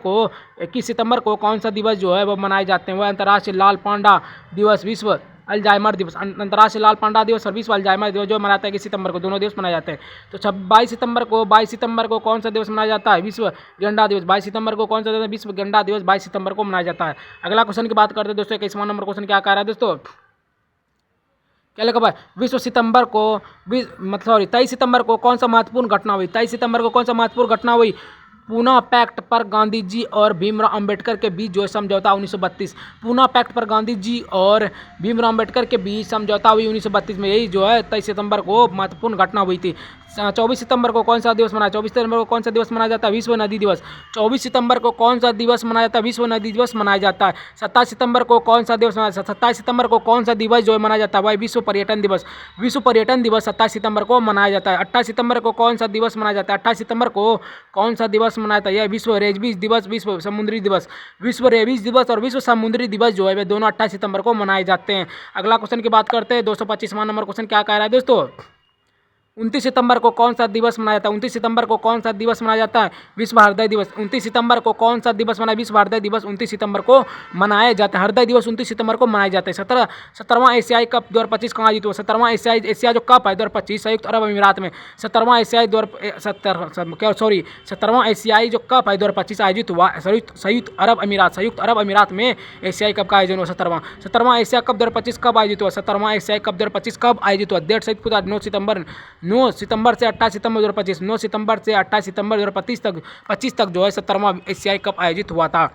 को कौन सा दिवस जो है वो मनाए जाते हैं? वह अंतर्राष्ट्रीय लाल पांडा दिवस, विश्व अल्जाइमर दिवस। अंतर्राष्ट्रीय लाल पांडा दिवस और विश्व अल्जाइमर दिवस जो मनाता है 21 सितंबर को, दोनों दिवस मनाए जाते हैं। तो 22 सितंबर को कौन सा दिवस मनाया जाता है? विश्व गेंडा दिवस। 22 सितंबर को कौन सा दिवस? विश्व गेंडा दिवस 22 सितंबर को मनाया जाता है। अगला क्वेश्चन की बात करते हैं दोस्तों। 21वां नंबर क्वेश्चन क्या कह रहा है दोस्तों? क्या लिखा हुआ है? 23 सितंबर को कौन सा महत्वपूर्ण घटना हुई? 23 सितंबर को कौन सा महत्वपूर्ण घटना हुई? पूना पैक्ट पर गांधी जी और भीमराव अंबेडकर के बीच जो है समझौता 1932। पूना पैक्ट पर गांधी जी और भीमराव अंबेडकर के बीच समझौता हुई 1932 में। यही जो है 23 सितंबर को महत्वपूर्ण घटना हुई थी। 24 सितंबर को कौन सा दिवस मनाया? 24 सितंबर को कौन सा दिवस मनाया जाता है? विश्व नदी दिवस। 24 सितंबर को कौन सा दिवस मनाया जाता है? विश्व नदी दिवस मनाया जाता है। 27 सितंबर को कौन सा दिवस मनाया जाता है? 27 सितंबर को कौन सा दिवस जो है मनाया जाता है? वह विश्व पर्यटन दिवस। विश्व पर्यटन दिवस 27 सितंबर को मनाया जाता है। 28 सितंबर को कौन सा दिवस मनाया जाता है? 28 सितंबर को कौन सा दिवस मनाया जाता है? यह विश्व रेबीज दिवस, विश्व समुद्री दिवस। विश्व रेबीज दिवस और विश्व समुद्री दिवस जो है वे दोनों 28 सितंबर को मनाए जाते हैं। अगला क्वेश्चन की बात करते हैं। 225वां नंबर क्वेश्चन क्या कह रहा है दोस्तों? 29 सितंबर को कौन सा दिवस मनाया जाता है? 29 सितंबर को कौन सा दिवस मनाया जाता है? विश्व हृदय दिवस। 29 सितंबर को कौन सा दिवस मनाया? विश्व हृदय दिवस 29 सितंबर को मनाया जाता है। हृदय दिवस 29 सितंबर को मनाए जाते हैं। 17वां एशियाई कप 2025 कहाँ आयोजित हुआ? 17वां एशिया जो कप है 2025 संयुक्त अरब अमीरात में। 17वां एशियाई 2025 आयोजित हुआ संयुक्त अरब अमीरात में एशियाई कप का आयोजन हुआ। 17वां एशिया कप 2025 कब आयोजित हुआ? 17वां एशियाई कप 2025 कब आयोजित हुआ? डेट सहित पूरा 9 सितंबर से 28 सितंबर 2025, 9 सितंबर से 28 सितंबर 2025 तक जो है 17वां एशियाई कप आयोजित हुआ था।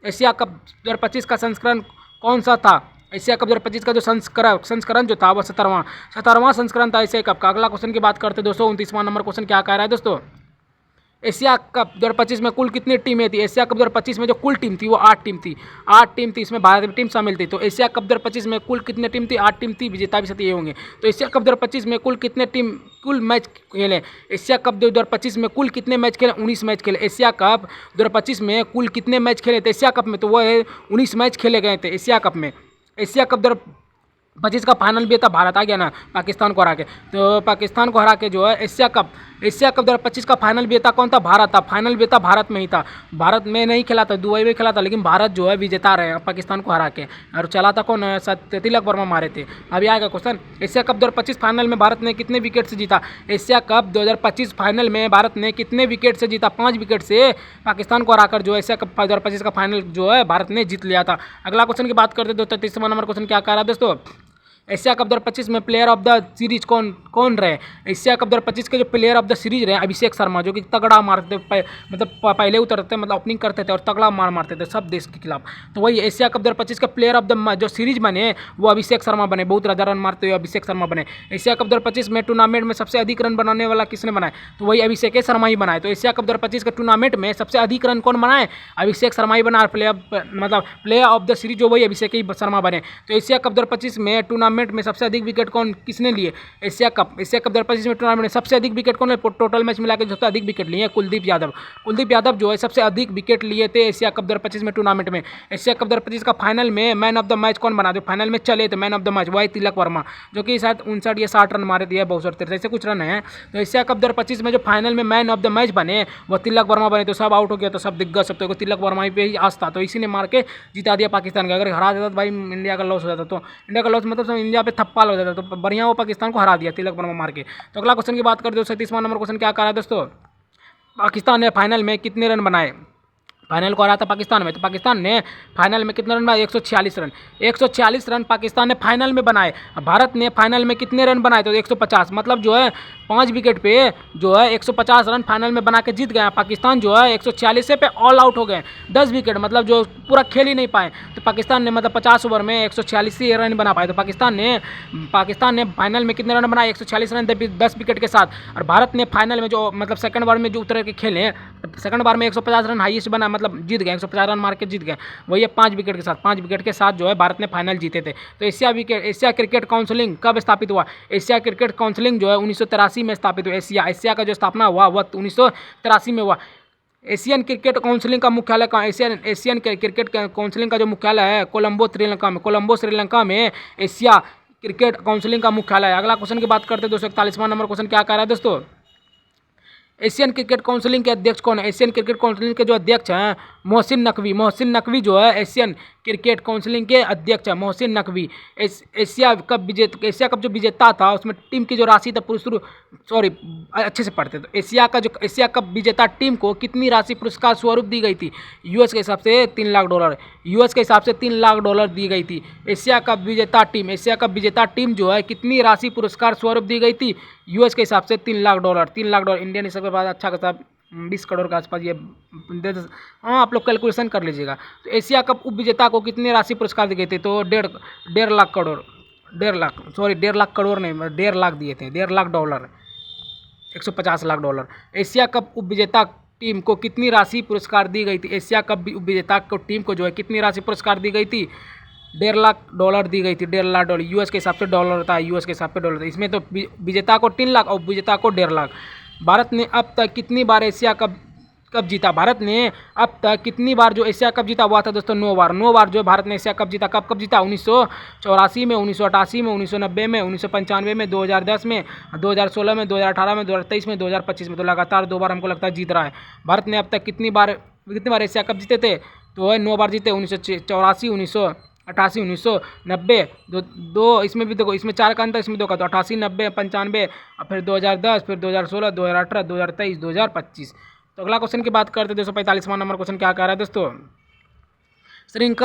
एशिया कप 2025 का संस्करण कौन सा था? एशिया कप 2025 का जो संस्करण जो था वह 17वां संस्करण था एशिया कप का। अगला क्वेश्चन की बात करते हैं दोस्तों। 29वां नंबर क्वेश्चन क्या कह रहा है दोस्तों? एशिया कप 2025 में कुल कितनी टीमें थी? एशिया कप 2025 में जो कुल टीम थी वो 8 टीम थी। 8 टीम थी, इसमें भारत की टीम शामिल थी। तो एशिया कप 2025 में कुल कितने टीम थी? 8 टीम थी। विजेता भी साथ ये होंगे। तो एशिया कप 2025 में कुल मैच खेले? एशिया कप 2025 में कुल कितने मैच खेले? 19 मैच खेले। एशिया कप 2025 में कुल कितने मैच खेले थे एशिया कप में? तो वह 19 मैच खेले गए थे एशिया कप में। एशिया कप 2025 का फाइनल भी था, भारत आ गया ना पाकिस्तान को हरा के। तो पाकिस्तान को हरा के जो है एशिया कप 2025 का फाइनल विजेता कौन था? भारत था। फाइनल विजेता भारत में ही था। भारत में नहीं खेला था, दुबई में खेला था, लेकिन भारत जो है विजेता रहे हैं पाकिस्तान को हरा के। और चला था कौन? तिलक वर्मा मारे थे। अभी आएगा क्वेश्चन। एशिया कप 2025 फाइनल में भारत ने कितने विकेट से जीता? एशिया कप 2025 फाइनल में भारत ने कितने विकेट से जीता? 5 विकेट से पाकिस्तान को हराकर जो एशिया कप 2025 का फाइनल जो है भारत ने जीत लिया था। अगला क्वेश्चन की बात करते दोस्तों। 30वां नंबर क्वेश्चन क्या कह रहा है दोस्तों? एशिया कप 2025 में प्लेयर ऑफ द सीरीज कौन रहे? एशिया कप 2025 के जो प्लेयर ऑफ द सीरीज रहे अभिषेक शर्मा, जो कि तगड़ा मारते पहले उतरते मतलब ओपनिंग करते थे और तगड़ा मारते थे सब देश के खिलाफ। तो वही एशिया कप 2025 के प्लेयर ऑफ द जो सीरीज बने वो अभिषेक शर्मा बने। बहुत ज़्यादा रन मारते हुए अभिषेक शर्मा बने। एशिया कप 2025 में टूर्नामेंट में सबसे अधिक रन बनाने वाला किसने बनाए? तो वही अभिषेक शर्मा ही बनाए। तो एशिया कप 2025 के टूर्नामेंट में सबसे अधिक रन कौन बनाए? अभिषेक शर्मा ही बना। प्लेयर ऑफ द सीरीज जो वही अभिषेक ही शर्मा बने। तो एशिया कप 2025 में टूर्नामेंट में सबसे अधिक विकेट किसने लिए? एशिया कप 2025 में टूर्नामेंट में सबसे अधिक विकेट कौन है? टोटल मैच मिलाकर सबसे अधिक विकेट लिए कुलदीप यादव जो है सबसे अधिक विकेट लिए थे एशिया कप 2025 में टूर्नामेंट में। एशिया कप 2025 का फाइनल में मैन ऑफ द मैच कौन बना? जो फाइनल में चले थे मैन ऑफ द मैच वही तिलक वर्मा, जो कि शायद 59 या 60 रन मारे दिए, 62 ऐसे कुछ रन है। तो एशिया कप 2025 में जो फाइनल में मैन ऑफ द मैच बने वो तिलक वर्मा बने। तो सब आउट हो गया, तो सब दिग्गज सब तो तिलक वर्मा ही पे ही आस था, तो इसी ने मार के जिता दिया पाकिस्तान का। अगर हरा देता तो भाई इंडिया का लॉस हो जाता। तो इंडिया का लॉस मतलब इंडिया पे थप्पा लग जाता। तो बढ़िया वो पाकिस्तान को हरा दिया तिलक वर्मा मार के। तो अगला क्वेश्चन की बात करते हो। 37वां नंबर क्वेश्चन क्या कह रहा है दोस्तों? पाकिस्तान ने फाइनल में कितने रन बनाए? फाइनल को हराया था पाकिस्तान में। तो पाकिस्तान ने फाइनल में कितने रन बनाए? 146 रन। 146 रन पाकिस्तान ने फाइनल में बनाए। भारत ने फाइनल में कितने रन बनाए? तो 150। मतलब जो है 5 विकेट पे जो है 150 रन फाइनल में बना के जीत गया। पाकिस्तान जो है 146 पे ऑल आउट हो गए। 10 विकेट मतलब जो पूरा खेल ही नहीं पाए। तो पाकिस्तान ने मतलब 50 ओवर में 146 रन बना पाए। तो पाकिस्तान ने फाइनल में कितने रन बनाए? 146 रन 10 विकेट के साथ। और भारत ने फाइनल में जो मतलब सेकंड बार में जो उतर के खेले, सेकंड बार में 150 रन हाईएस्ट बना, मतलब जीत गए, 150 रन मार के जीत गए। वही 5 विकेट के साथ, 5 विकेट के साथ जो है भारत ने फाइनल जीते थे। तो एशिया क्रिकेट काउंसिलिंग कब स्थापित हुआ? एशिया क्रिकेट काउंसिलिंग जो है 1983 में स्थापित हुआ। एशिया का जो स्थापना हुआ वह 1983 में हुआ। एशियन क्रिकेट काउंसिलिंग का मुख्यालय कहाँ? एशियन क्रिकेट काउंसिलिंग का जो मुख्यालय है कोलंबो श्रीलंका में एशिया क्रिकेट काउंसिलिंग का मुख्यालय है। अगला क्वेश्चन की बात करते हैं दोस्तों, 41वां नंबर क्वेश्चन क्या कह रहा है दोस्तों? एशियन क्रिकेट काउंसिलिंग के अध्यक्ष कौन है? एशियन क्रिकेट काउंसिलिंग के जो अध्यक्ष हैं मोहसिन नकवी जो है एशियन क्रिकेट काउंसिलिंग के अध्यक्ष है मोहसिन नकवी। एशिया कप जो विजेता था उसमें टीम की जो राशि था सॉरी अच्छे से पढ़ते। तो एशिया कप विजेता टीम को कितनी राशि पुरस्कार स्वरूप दी गई थी? यूएस के हिसाब से $3 लाख। $3 लाख दी गई थी। एशिया कप विजेता टीम जो है कितनी राशि पुरस्कार स्वरूप दी गई थी? यूएस के हिसाब से $3 लाख। इंडियन हिसाब के बाद अच्छा खासा 20 करोड़ के आसपास ये हाँ, आप लोग कैलकुलेशन कर लीजिएगा। तो एशिया कप उप विजेता को कितनी राशि पुरस्कार दी गई थी? तो 1.5 लाख करोड़, 1.5 लाख करोड़ नहीं, 1.5 लाख दिए थे, $1.5 लाख, $150 लाख। एशिया कप उप विजेता टीम को कितनी राशि पुरस्कार दी गई थी? एशिया कप उप विजेता को टीम को जो है कितनी राशि पुरस्कार दी गई थी? $1.5 लाख दी गई थी। $1.5 लाख यूएस के हिसाब से डॉलर था, यूएस के हिसाब से डॉलर था। इसमें तो विजेता को 3 लाख और विजेता को 1.5 लाख। भारत ने अब तक कितनी बार एशिया कप जीता? भारत ने अब तक कितनी बार जो एशिया कप जीता हुआ था दोस्तों? 9 बार। 9 बार जो भारत ने एशिया कप जीता। कब जीता? 1984 में, 1988 में, 1990 में, 1995 में, 2010 में, 2016 में, 2018 में, 2023 में, 2025 में। तो लगातार 2 बार हमको लगता है जीत रहा है। भारत ने अब तक कितनी बार एशिया कप जीते थे? तो 9 बार जीते। 1984, 1988, 1990, दो इसमें भी देखो, इसमें 4 का अंतर, इसमें 2 का। तो 88, 90, 95 और फिर 2010, फिर 2016, 2018, 2023, 2025। तो अगला क्वेश्चन की बात करते हैं दोस्तों, 45वां नंबर क्वेश्चन क्या कह रहा है दोस्तों?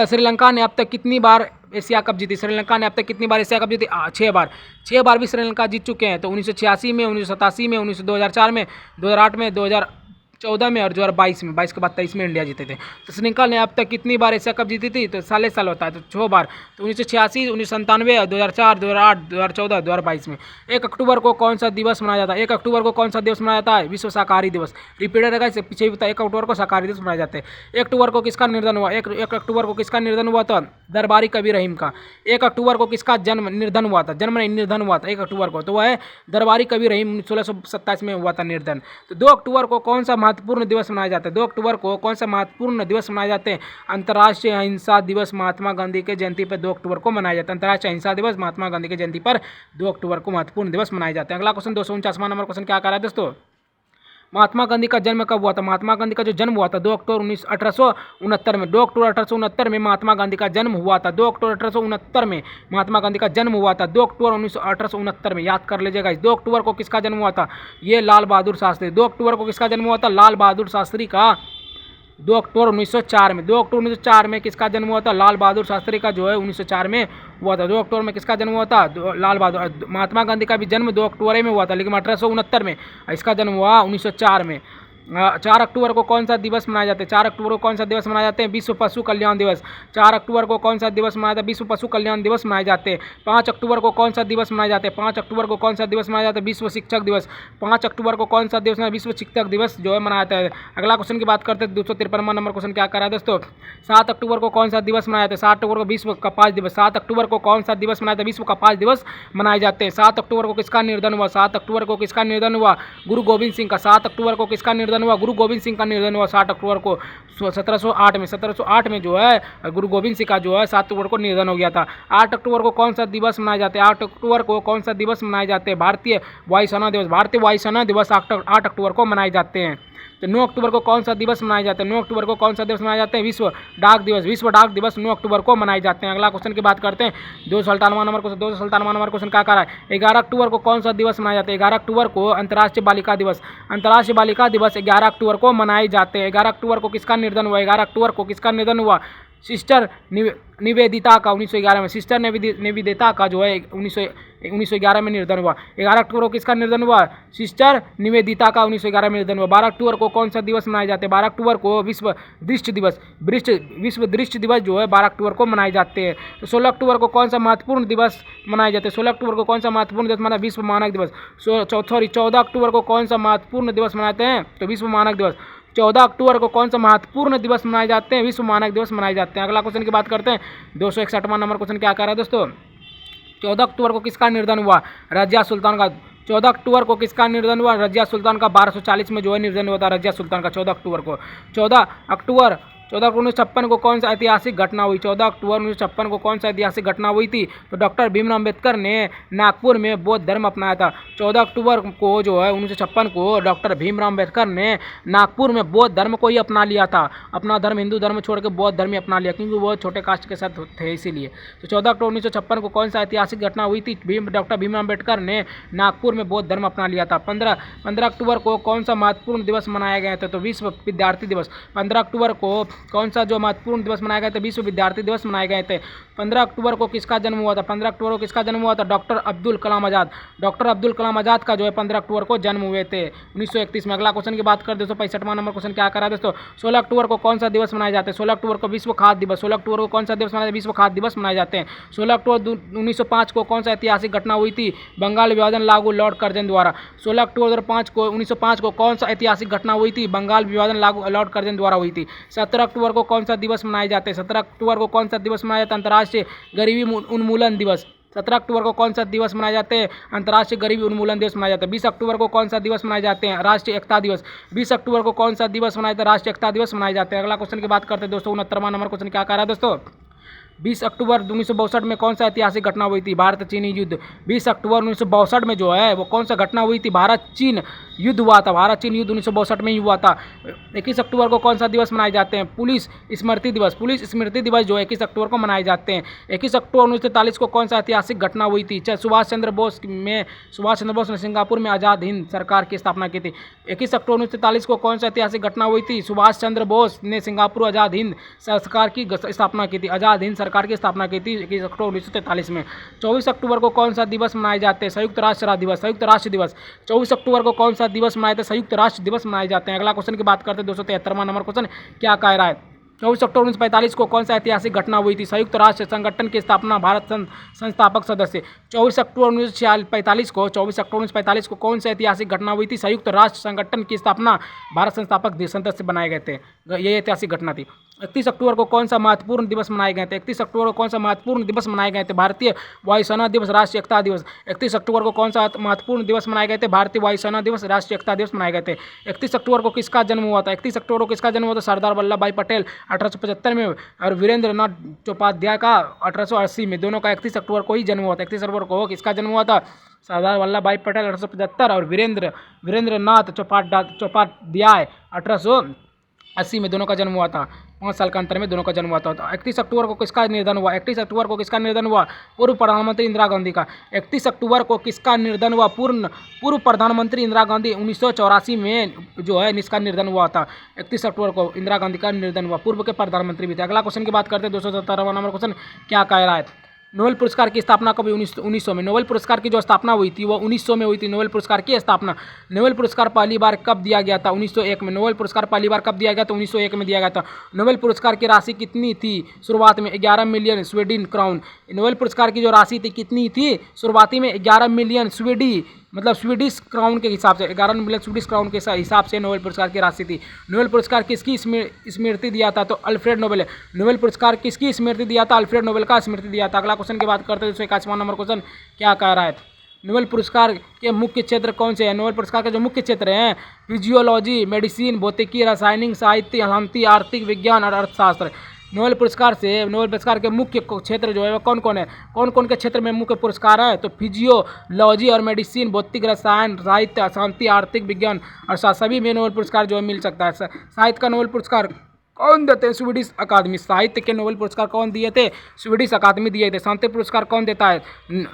श्रीलंका ने अब तक कितनी बार एशिया कप जीती? श्रीलंका ने अब तक कितनी बार एशिया कप जीती? 6 बार। 6 बार भी श्रीलंका जीत चुके हैं। तो 1986 में, 1987 में, 2004 में, 2008 में, 2014 में और 2022 में। 22 के बाद 23 में इंडिया जीते थे। तो श्रीलंका ने अब तक कितनी बार एशिया कप जीती थी? तो साल होता है, तो 6 बार। तो 1986, 1997, 2004, 2008, 2014, 2022 में। 1 अक्टूबर को कौन सा दिवस मनाया जाता है? 1 अक्टूबर को कौन सा दिवस मनाया जाता है? विश्व शाकाहारी दिवस। रिपीटेड रहेगा, इससे पीछे भी था। 1 अक्टूबर को शाकाहारी दिवस मनाए जाते हैं। 1 अक्टूबर को किसका निर्धन हुआ? 1 अक्टूबर को किसका निर्धन हुआ था? दरबारी कवि रहीम का। 1 अक्टूबर को किसका निर्धन हुआ था? निर्धन हुआ था 1 अक्टूबर को, तो वह है दरबारी कवि रहीम। 1627 में हुआ था निर्धन। तो 2 अक्टूबर को कौन सा महत्वपूर्ण दिवस मनाया जाता है? 2 अक्टूबर को कौन सा महत्वपूर्ण दिवस मनाए जाते हैं? अंतर्राष्ट्रीय अहिंसा दिवस महात्मा गांधी के जयंती पर 2 अक्टूबर को मनाया जाता है। अंतर्राष्ट्रीय अहिंसा दिवस महात्मा गांधी के जयंती पर 2 अक्टूबर को महत्वपूर्ण दिवस मनाए जाते हैं। अगला क्वेश्चन 249वां नंबर क्वेश्चन क्या कर रहा है दोस्तों? महात्मा गांधी का जन्म कब हुआ था? महात्मा गांधी का जो जन्म हुआ था 2 अक्टूबर 1869 में। 2 अक्टूबर 1869 में महात्मा गांधी का जन्म हुआ था। 2 अक्टूबर 1869 में महात्मा गांधी का जन्म हुआ था। 2 अक्टूबर 1869 में, याद कर लीजिएगा। 2 अक्टूबर को किसका जन्म हुआ था? ये लाल बहादुर शास्त्री। 2 अक्टूबर को किसका जन्म हुआ था? लाल बहादुर शास्त्री का। 2 अक्टूबर 1904 में। 2 अक्टूबर 1904 में किसका जन्म हुआ था? लाल बहादुर शास्त्री का जो है 1904 में हुआ था। 2 अक्टूबर में किसका जन्म हुआ था? लाल बहादुर। महात्मा गांधी का भी जन्म 2 अक्टूबर में हुआ था, लेकिन 1869 में। इसका जन्म हुआ 1904 में। 4 अक्टूबर को कौन सा दिवस मनाए जाते हैं? 4 अक्टूबर को कौन सा दिवस मनाए जाते हैं? विश्व पशु कल्याण दिवस। 4 अक्टूबर को कौन सा दिवस मनाया जाता है? विश्व पशु कल्याण दिवस मनाए जाते हैं। 5 अक्टूबर को कौन सा दिवस मनाए जाते हैं? 5 अक्टूबर को कौन सा दिवस मनाया जाता है? विश्व शिक्षक दिवस। 5 अक्टूबर को कौन सा दिवस? विश्व शिक्षक दिवस जो है मनाया जाता है। अगला क्वेश्चन की बात करते हैं, 253वां नंबर क्वेश्चन क्या कर रहा है दोस्तों? 7 अक्टूबर को कौन सा दिवस मनाया जाता है? 7 अक्टूबर को विश्व कपास दिवस। 7 अक्टूबर को कौन सा दिवस मनाया जाता है? विश्व कपास दिवस मनाए जाते हैं। 7 अक्टूबर को किसका निर्धन हुआ? 7 अक्टूबर को किसका निर्धन हुआ? गुरु गोविंद सिंह का। 7 अक्टूबर को किसका निर्धन हुआ? गुरु गोविंद सिंह का निर्धन हुआ 7 अक्टूबर को 1708 में जो है गुरु गोविंद सिंह का जो है 7 अक्टूबर को निर्धन हो गया था। 8 अक्टूबर को कौन सा दिवस मनाए जाते हैं? 8 अक्टूबर को कौन सा दिवस मनाए जाते हैं? भारतीय वायुसेना दिवस। भारतीय वायुसेना दिवस 8 अक्टूबर को मनाए जाते हैं। तो 9 अक्टूबर को कौन सा दिवस मनाए जाते हैं? 9 अक्टूबर को कौन सा दिवस मनाए जाते हैं? विश्व डाक दिवस। विश्व डाक दिवस 9 अक्टूबर को मनाए जाते हैं। अगला क्वेश्चन की बात करते हैं। 257वां नंबर क्वेश्चन क्या कर रहा है? 11 अक्टूबर को कौन सा दिवस मनाया जाता है? 11 अक्टूबर को अंतर्राष्ट्रीय बालिका दिवस। अंतर्राष्ट्रीय बालिका दिवस 11 अक्टूबर को मनाए जाते हैं। 11 अक्टूबर को किसका निर्धन हुआ? 11 अक्टूबर को किसका निधन हुआ? सिस्टर निवेदिता का 1911 में। सिस्टर निवेदिता का जो है 1911 में निर्धन हुआ। 11 अक्टूबर को किसका निर्धन हुआ? सिस्टर निवेदिता का 1911 में निर्धन हुआ। 12 अक्टूबर को कौन सा दिवस मनाए जाते हैं? 12 अक्टूबर को विश्व दृष्टि दिवस। विश्व दृष्टि दिवस जो है 12 अक्टूबर को मनाए जाते हैं। तो 16 अक्टूबर को कौन सा महत्वपूर्ण दिवस मनाए जाते हैं? 16 अक्टूबर को कौन सा महत्वपूर्ण दिवस मना? विश्व मानक दिवस। 14 अक्टूबर को कौन सा महत्वपूर्ण दिवस मनाते हैं? तो विश्व मानक दिवस। 14 अक्टूबर को कौन सा महत्वपूर्ण दिवस मनाए जाते हैं? विश्व मानक दिवस मनाए जाते हैं। अगला क्वेश्चन की बात करते हैं। 261वां नंबर क्वेश्चन क्या कर रहा है दोस्तों? 14 अक्टूबर को किसका निर्धन हुआ? रजिया सुल्तान का। 14 अक्टूबर को किसका निर्धन हुआ? रजिया सुल्तान का। 1240 में जो है निर्धन हुआ था रजिया सुल्तान का 14 अक्टूबर को। 14 अक्टूबर 1956 को कौन सा ऐतिहासिक घटना हुई? 14 अक्टूबर 1956 को कौन सा ऐतिहासिक घटना हुई थी? तो डॉक्टर भीमराव अम्बेडकर ने नागपुर में बौद्ध धर्म अपनाया था। 14 अक्टूबर को जो है 1956 को डॉक्टर भीमराव अम्बेडकर ने नागपुर में बौद्ध धर्म को ही अपना लिया था। अपना धर्म हिंदू धर्म छोड़ के बौद्ध धर्म ही अपना लिया, क्योंकि वो छोटे कास्ट के साथ थे इसीलिए। तो 14 अक्टूबर 1956 को कौन सा ऐतिहासिक घटना हुई थी? डॉक्टर भीमराव अम्बेडकर ने नागपुर में बौद्ध धर्म अपना लिया था। 15 अक्टूबर को कौन सा महत्वपूर्ण दिवस मनाया गया था? तो विश्व विद्यार्थी दिवस। 15 अक्टूबर को कौन सा जो महत्वपूर्ण दिवस मनाए गए थे? विश्व विद्यार्थी दिवस मनाए गए थे। 15 अक्टूबर को किसका जन्म हुआ था? 15 अक्टूबर को किसका जन्म हुआ था? डॉक्टर अब्दुल कलाम आज़ाद। डॉक्टर अब्दुल कलाम आज़ाद का जो है 15 अक्टूबर को जन्म हुए थे 1931 में। अगला क्वेश्चन की बात करें 265वां नंबर क्वेश्चन क्या कर रहा है दोस्तों? 16 अक्टूबर को कौन सा दिवस मनाए जाते हैं? 16 अक्टूबर को विश्व खाद्य दिवस। 16 अक्टूबर को कौन सा दिवस मनाया? विश्व खाद्य दिवस मनाए जाते हैं। 16 अक्टूबर 1905 को कौन सा ऐतिहासिक घटना हुई थी? बंगाल विभाजन लागू लॉर्ड कर्जन द्वारा। 16 अक्टूबर 1905 को कौन सा ऐतिहासिक घटना हुई थी? बंगाल विभाजन लागू लॉर्ड कर्जन द्वारा हुई थी। 17 अक्टूबर को कौन सा दिवस मनाए जाते हैं? 17 अक्टूबर को कौन सा दिवस मनाया जाता है? अंतर्राष्ट्रीय गरीबी उन्मूलन दिवस। 17 अक्टूबर को कौन सा दिवस मनाए जाते हैं? अंतर्राष्ट्रीय गरीबी उन्मूलन दिवस मनाए जाते हैं। 20 अक्टूबर को कौन सा दिवस मनाए जाते हैं? राष्ट्रीय एकता दिवस। 20 अक्टूबर को कौन सा दिवस मनाया जाता है? राष्ट्रीय एकता दिवस मनाए जाते हैं। अगला क्वेश्चन की बात करते हैं दोस्तों 69वां नंबर क्वेश्चन क्या कर रहा है दोस्तों? 20 अक्टूबर 1962 में कौन सा ऐतिहासिक घटना हुई थी? भारत चीनी युद्ध। 20 अक्टूबर 1962 में जो है वो कौन सा घटना हुई थी? भारत चीन युद्ध हुआ था। भारत चीन युद्ध 1962 में ही हुआ था। 21 अक्टूबर को कौन सा दिवस मनाए जाते हैं? पुलिस स्मृति दिवस। पुलिस स्मृति दिवस जो 21 अक्टूबर को मनाए जाते हैं। 21 अक्टूबर 1943 को कौन सा ऐतिहासिक घटना हुई थी? सुभाष चंद्र बोस ने सिंगापुर में आज़ाद हिंद सरकार की स्थापना की थी। 21 अक्टूबर 1943 को कौन सा ऐतिहासिक घटना हुई थी? सुभाष चंद्र बोस ने सिंगापुर आज़ाद हिंद सरकार की स्थापना की थी। आज़ाद हिंद सरकार की स्थापना की थी 21 अक्टूबर 1943 में। 24 अक्टूबर को कौन सा दिवस मनाए जाते हैं? संयुक्त राष्ट्र दिवस। संयुक्त राष्ट्र दिवस 24 अक्टूबर को कौन सा दिवस मनाए थे? संयुक्त राष्ट्र दिवस मनाए जाते हैं। अगला क्वेश्चन की बात करते हैं 273वां नंबर क्वेश्चन क्या कह रहा है? 24 अक्टूबर 1945 को कौन सा ऐतिहासिक घटना हुई थी? संयुक्त राष्ट्र संगठन की स्थापना। भारत संस्थापक सदस्य। 24 अक्टूबर 1945 को 24 अक्टूबर 1945 को कौन सा ऐतिहासिक घटना हुई थी? संयुक्त राष्ट्र संगठन की स्थापना। भारत संस्थापक सदस्य बनाए गए थे। ये ऐतिहासिक घटना थी। 31 अक्टूबर को कौन सा महत्वपूर्ण दिवस मनाए गए थे? 31 अक्टूबर को कौन सा महत्वपूर्ण दिवस मनाए गए थे? भारतीय वायुसेना दिवस, राष्ट्रीय एकता दिवस। 31 अक्टूबर को कौन सा महत्वपूर्ण दिवस मनाए गए थे? भारतीय वायुसेना दिवस, राष्ट्रीय एकता दिवस मनाए गए थे। 31 अक्टूबर को किसका जन्म हुआ था? 31 अक्टूबर को किसका जन्म हुआ था? सरदार वल्लभ भाई पटेल 1875 में और वीरेंद्र नाथ चट्टोपाध्याय का 1880 में। दोनों का 31 अक्टूबर को ही जन्म हुआ था। 31 अक्टूबर को किसका जन्म हुआ था? सरदार वल्लभ भाई पटेल 1875 और वीरेंद्र नाथ चट्टोपाध्याय 1880 में दोनों का जन्म हुआ था। 5 साल का अंतर में दोनों का जन्म हुआ था। 31 अक्टूबर को किसका निधन हुआ? 31 अक्टूबर को किसका निधन हुआ? पूर्व प्रधानमंत्री इंदिरा गांधी का। 31 अक्टूबर को किसका निधन हुआ? पूर्व प्रधानमंत्री इंदिरा गांधी 1984 में जो है इसका निधन हुआ था। 31 अक्टूबर को इंदिरा गांधी का निधन हुआ। पूर्व के प्रधानमंत्री भी थे। अगला क्वेश्चन की बात करते हैं 277वां नंबर क्वेश्चन क्या कह रहा है? नोबेल पुरस्कार की स्थापना कभी 1900 में। नोबेल पुरस्कार की जो स्थापना हुई थी वो 1900 में हुई थी। नोबेल पुरस्कार की स्थापना। नोबेल पुरस्कार पहली बार कब दिया गया था? 1901 में। नोबेल पुरस्कार पहली बार कब दिया गया था? 1901 में दिया गया था। नोबेल पुरस्कार की राशि कितनी थी शुरुआत में? 11 मिलियन स्वीडन क्राउन। नोबेल पुरस्कार की जो राशि थी कितनी थी शुरुआती में? 11 मिलियन स्वीडिश क्राउन के हिसाब से 11 मिलियन स्वीडिश क्राउन के हिसाब से नोबेल पुरस्कार की राशि थी। नोबेल पुरस्कार किसकी स्मृति दिया था? तो अल्फ्रेड नोबेल। नोबेल पुरस्कार किसकी स्मृति दिया था? अल्फ्रेड नोबेल का स्मृति दिया था। अगला क्वेश्चन की बात करते हैं 281वां नंबर क्वेश्चन क्या कह रहा है? नोबेल पुरस्कार के मुख्य क्षेत्र कौन से हैं? नोबेल पुरस्कार के जो मुख्य क्षेत्र हैं फिजियोलॉजी, मेडिसिन, भौतिकी, रासायनिक, साहित्य, शांति, आर्थिक विज्ञान और अर्थशास्त्र। नोबेल पुरस्कार के मुख्य क्षेत्र जो है वो कौन कौन है, कौन कौन के क्षेत्र में मुख्य पुरस्कार है, तो फिजियोलॉजी और मेडिसिन, भौतिक रसायन, साहित्य, शांति, आर्थिक विज्ञान और सभी में नोबेल पुरस्कार जो है मिल सकता है। साहित्य का नोबेल पुरस्कार कौन देते हैं, स्वीडिश अकादमी। साहित्य के नोबेल पुरस्कार कौन दिए थे, स्वीडिश अकादमी दिए थे। शांति पुरस्कार कौन देता है,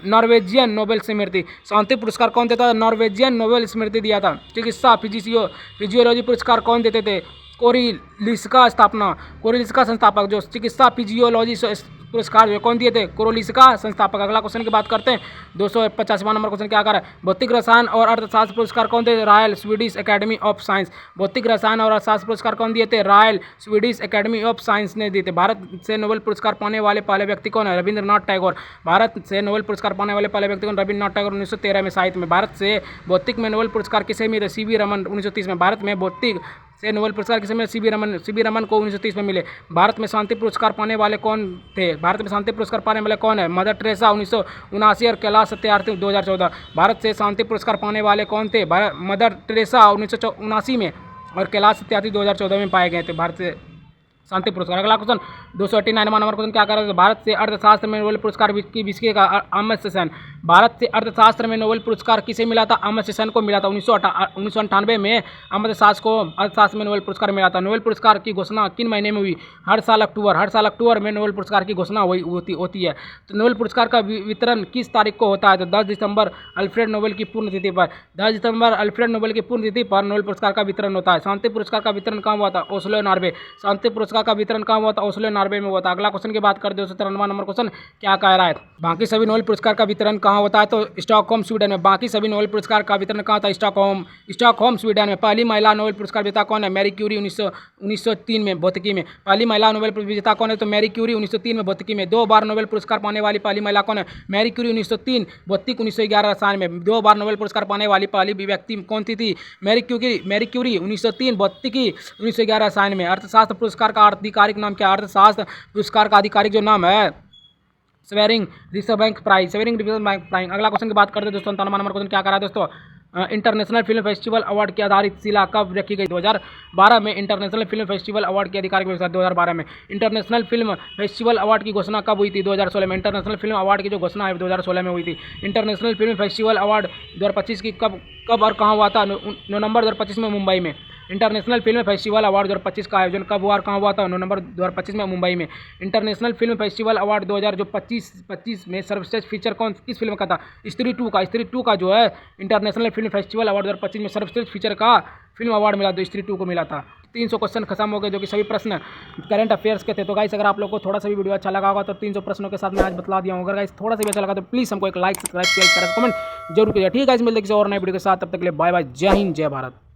नॉर्वेजियन नोबेल स्मृति। शांति पुरस्कार कौन देता है, नॉर्वेजियन नोबेल स्मृति दिया था। चिकित्सा फिजियोलॉजी पुरस्कार कौन देते थे, कोरिलिस्का संस्थापक जो चिकित्सा फिजियोलॉजी पुरस्कार जो कौन दिए थे, कोरिलिस्का संस्थापक। अगला क्वेश्चन की बात करते हैं, 250वां नंबर क्वेश्चन क्या कर रहा है, भौतिक रसायन और अर्थशास्त्र पुरस्कार कौन थे, royal Swedish academy of science. भौतिक रसायन और अर्थशास्त्र पुरस्कार कौन दिए थे, royal Swedish academy of science ने दिए थे। भारत से नोबेल पुरस्कार पाने वाले पहले व्यक्ति कौन है, रविंद्रनाथ टैगोर। भारत से नोबेल पुरस्कार पाने वाले पहले व्यक्ति कौन, रविंद्रनाथ टैगोर 1913 में। साहित्य में भारत से भौतिक में नोबेल पुरस्कार किसे मिले, सीवी रमन 1930 में। भारत में भौतिक से नोबेल पुरस्कार किसे मिले, सीवी रमन को 1930 में मिले। भारत में शांति पुरस्कार पाने वाले कौन थे, भारत में शांति पुरस्कार पाने वाले कौन है, मदर टेरेसा 1979 और कैलाश सत्यार्थी 2014। भारत से शांति पुरस्कार पाने वाले कौन थे, मदर टेरेसा 1979 में और कैलाश सत्यार्थी 2014 में पाए गए थे भारत से शांति पुरस्कार। अगला क्वेश्चन 289वां नंबर क्वेश्चन क्या कर रहा है, भारत से अर्थशास्त्र में नोबेल पुरस्कार किसके का, अमर्त्य सेन। भारत से अर्थशास्त्र में नोबेल पुरस्कार किसे मिला था, अमर्त्य सेन को मिला था। 1998 में अमर्त्य सेन को अर्थशास्त्र में नोबेल पुरस्कार मिला था। नोबेल पुरस्कार की घोषणा किन महीने में हुई, हर साल अक्टूबर में नोबेल पुरस्कार की घोषणा होती है। तो नोबेल पुरस्कार का वितरण किस तारीख को होता है, तो 10 दिसंबर अल्फ्रेड नोबेल की पुण्यतिथि पर। 10 दिसंबर अल्फ्रेड नोबेल की पुण्यतिथि पर नोबेल पुरस्कार का वितरण होता है। शांति पुरस्कार का वितरण कहाँ हुआ था, ओस्लो नॉर्वे। शांति पुरस्कार का वितरण कहाँ हुआ था, ओस्लो नॉर्वे में हुआ था। अगला क्वेश्चन की बात करते हैं 293वां नंबर क्वेश्चन क्या कह रहा है, बाकी सभी नोबेल पुरस्कार का वितरण कहाँ होता है, तो स्टॉकहोम स्वीडन में। बाकी सभी नोबेल पुरस्कार का वितरण कहाँ था, स्टॉकहोम स्वीडन में। पहली महिला नोबेल पुरस्कार विजेता कौन है, मैरी क्यूरी 1903 में भौतिकी में। पहली महिला नोबेल विजेता कौन है, तो मैरी क्यूरी 1903 में भौतिकी में। 2 बार नोबेल पुरस्कार पाने वाली पहली महिला कौन है, मैरी क्यूरी 1903 भौतिक, 1911 रसायन में। 2 बार नोबेल पुरस्कार पाने वाली पहली व्यक्ति कौन थी, मैरी क्यूरी 1903 भौतिकी, 1911 रसायन में। अर्थशास्त्र पुरस्कार का आधिकारिक नाम क्या है, अर्थशास्त्र पुरस्कार का आधिकारिक जो नाम है स्वेरिंग रिजर्व बैंक प्राइज। अगला क्वेश्चन की बात करते हैं 297वां नंबर क्वेश्चन क्या कर रहा है दोस्तों, इंटरनेशनल फिल्म फेस्टिवल अवार्ड की आधारशिला कब रखी गई, 2012 में। इंटरनेशनल फिल्म फेस्टिवल अवार्ड की आधिकारिक वेबसाइट 2012 में। इंटरनेशनल फिल्म फेस्टिवल अवार्ड की घोषणा कब हुई थी, 2016 में। इंटरनेशनल फिल्म अवार्ड की जो घोषणा है 2016 में हुई थी। इंटरनेशनल फिल्म फेस्टिवल अवार्ड 2025 की कब और कहाँ हुआ था, नवंबर 2025 में मुंबई में। इंटरनेशनल फिल्म फेस्टिवल अवार्ड 2025 का आयोजन कब हुआ और कहाँ हुआ था, नवंबर 2025 में मुंबई में। इंटरनेशनल फिल्म फेस्टिवल अवार्ड 2025 में सर्वश्रेष्ठ फीचर किस फिल्म का था, स्त्री 2 का जो है इंटरनेशनल फिल्म फेस्टिवल अवार्ड 2025 में सर्वश्रेष्ठ फीचर का फिल्म अवार्ड मिला, तो स्त्री 2 को मिला था। 300 क्वेश्चन खत्म हो गए जो कि सभी प्रश्न करंट अफेयर्स के थे। तो गाइस अगर आप लोग को थोड़ा सा भी वीडियो अच्छा लगा होगा तो 300 प्रश्नों के साथ मैं आज बतला दिया हूँ। अगर गाइस थोड़ा सा भी अच्छा लगा तो प्लीज़ हमको एक लाइक, सब्सक्राइब, शेयर, कमेंट जरूर कीजिए। ठीक है गाइस, मिलते हैं किसी और नए वीडियो के साथ, तब तक के लिए बाय बाय, जय हिंद, जय भारत।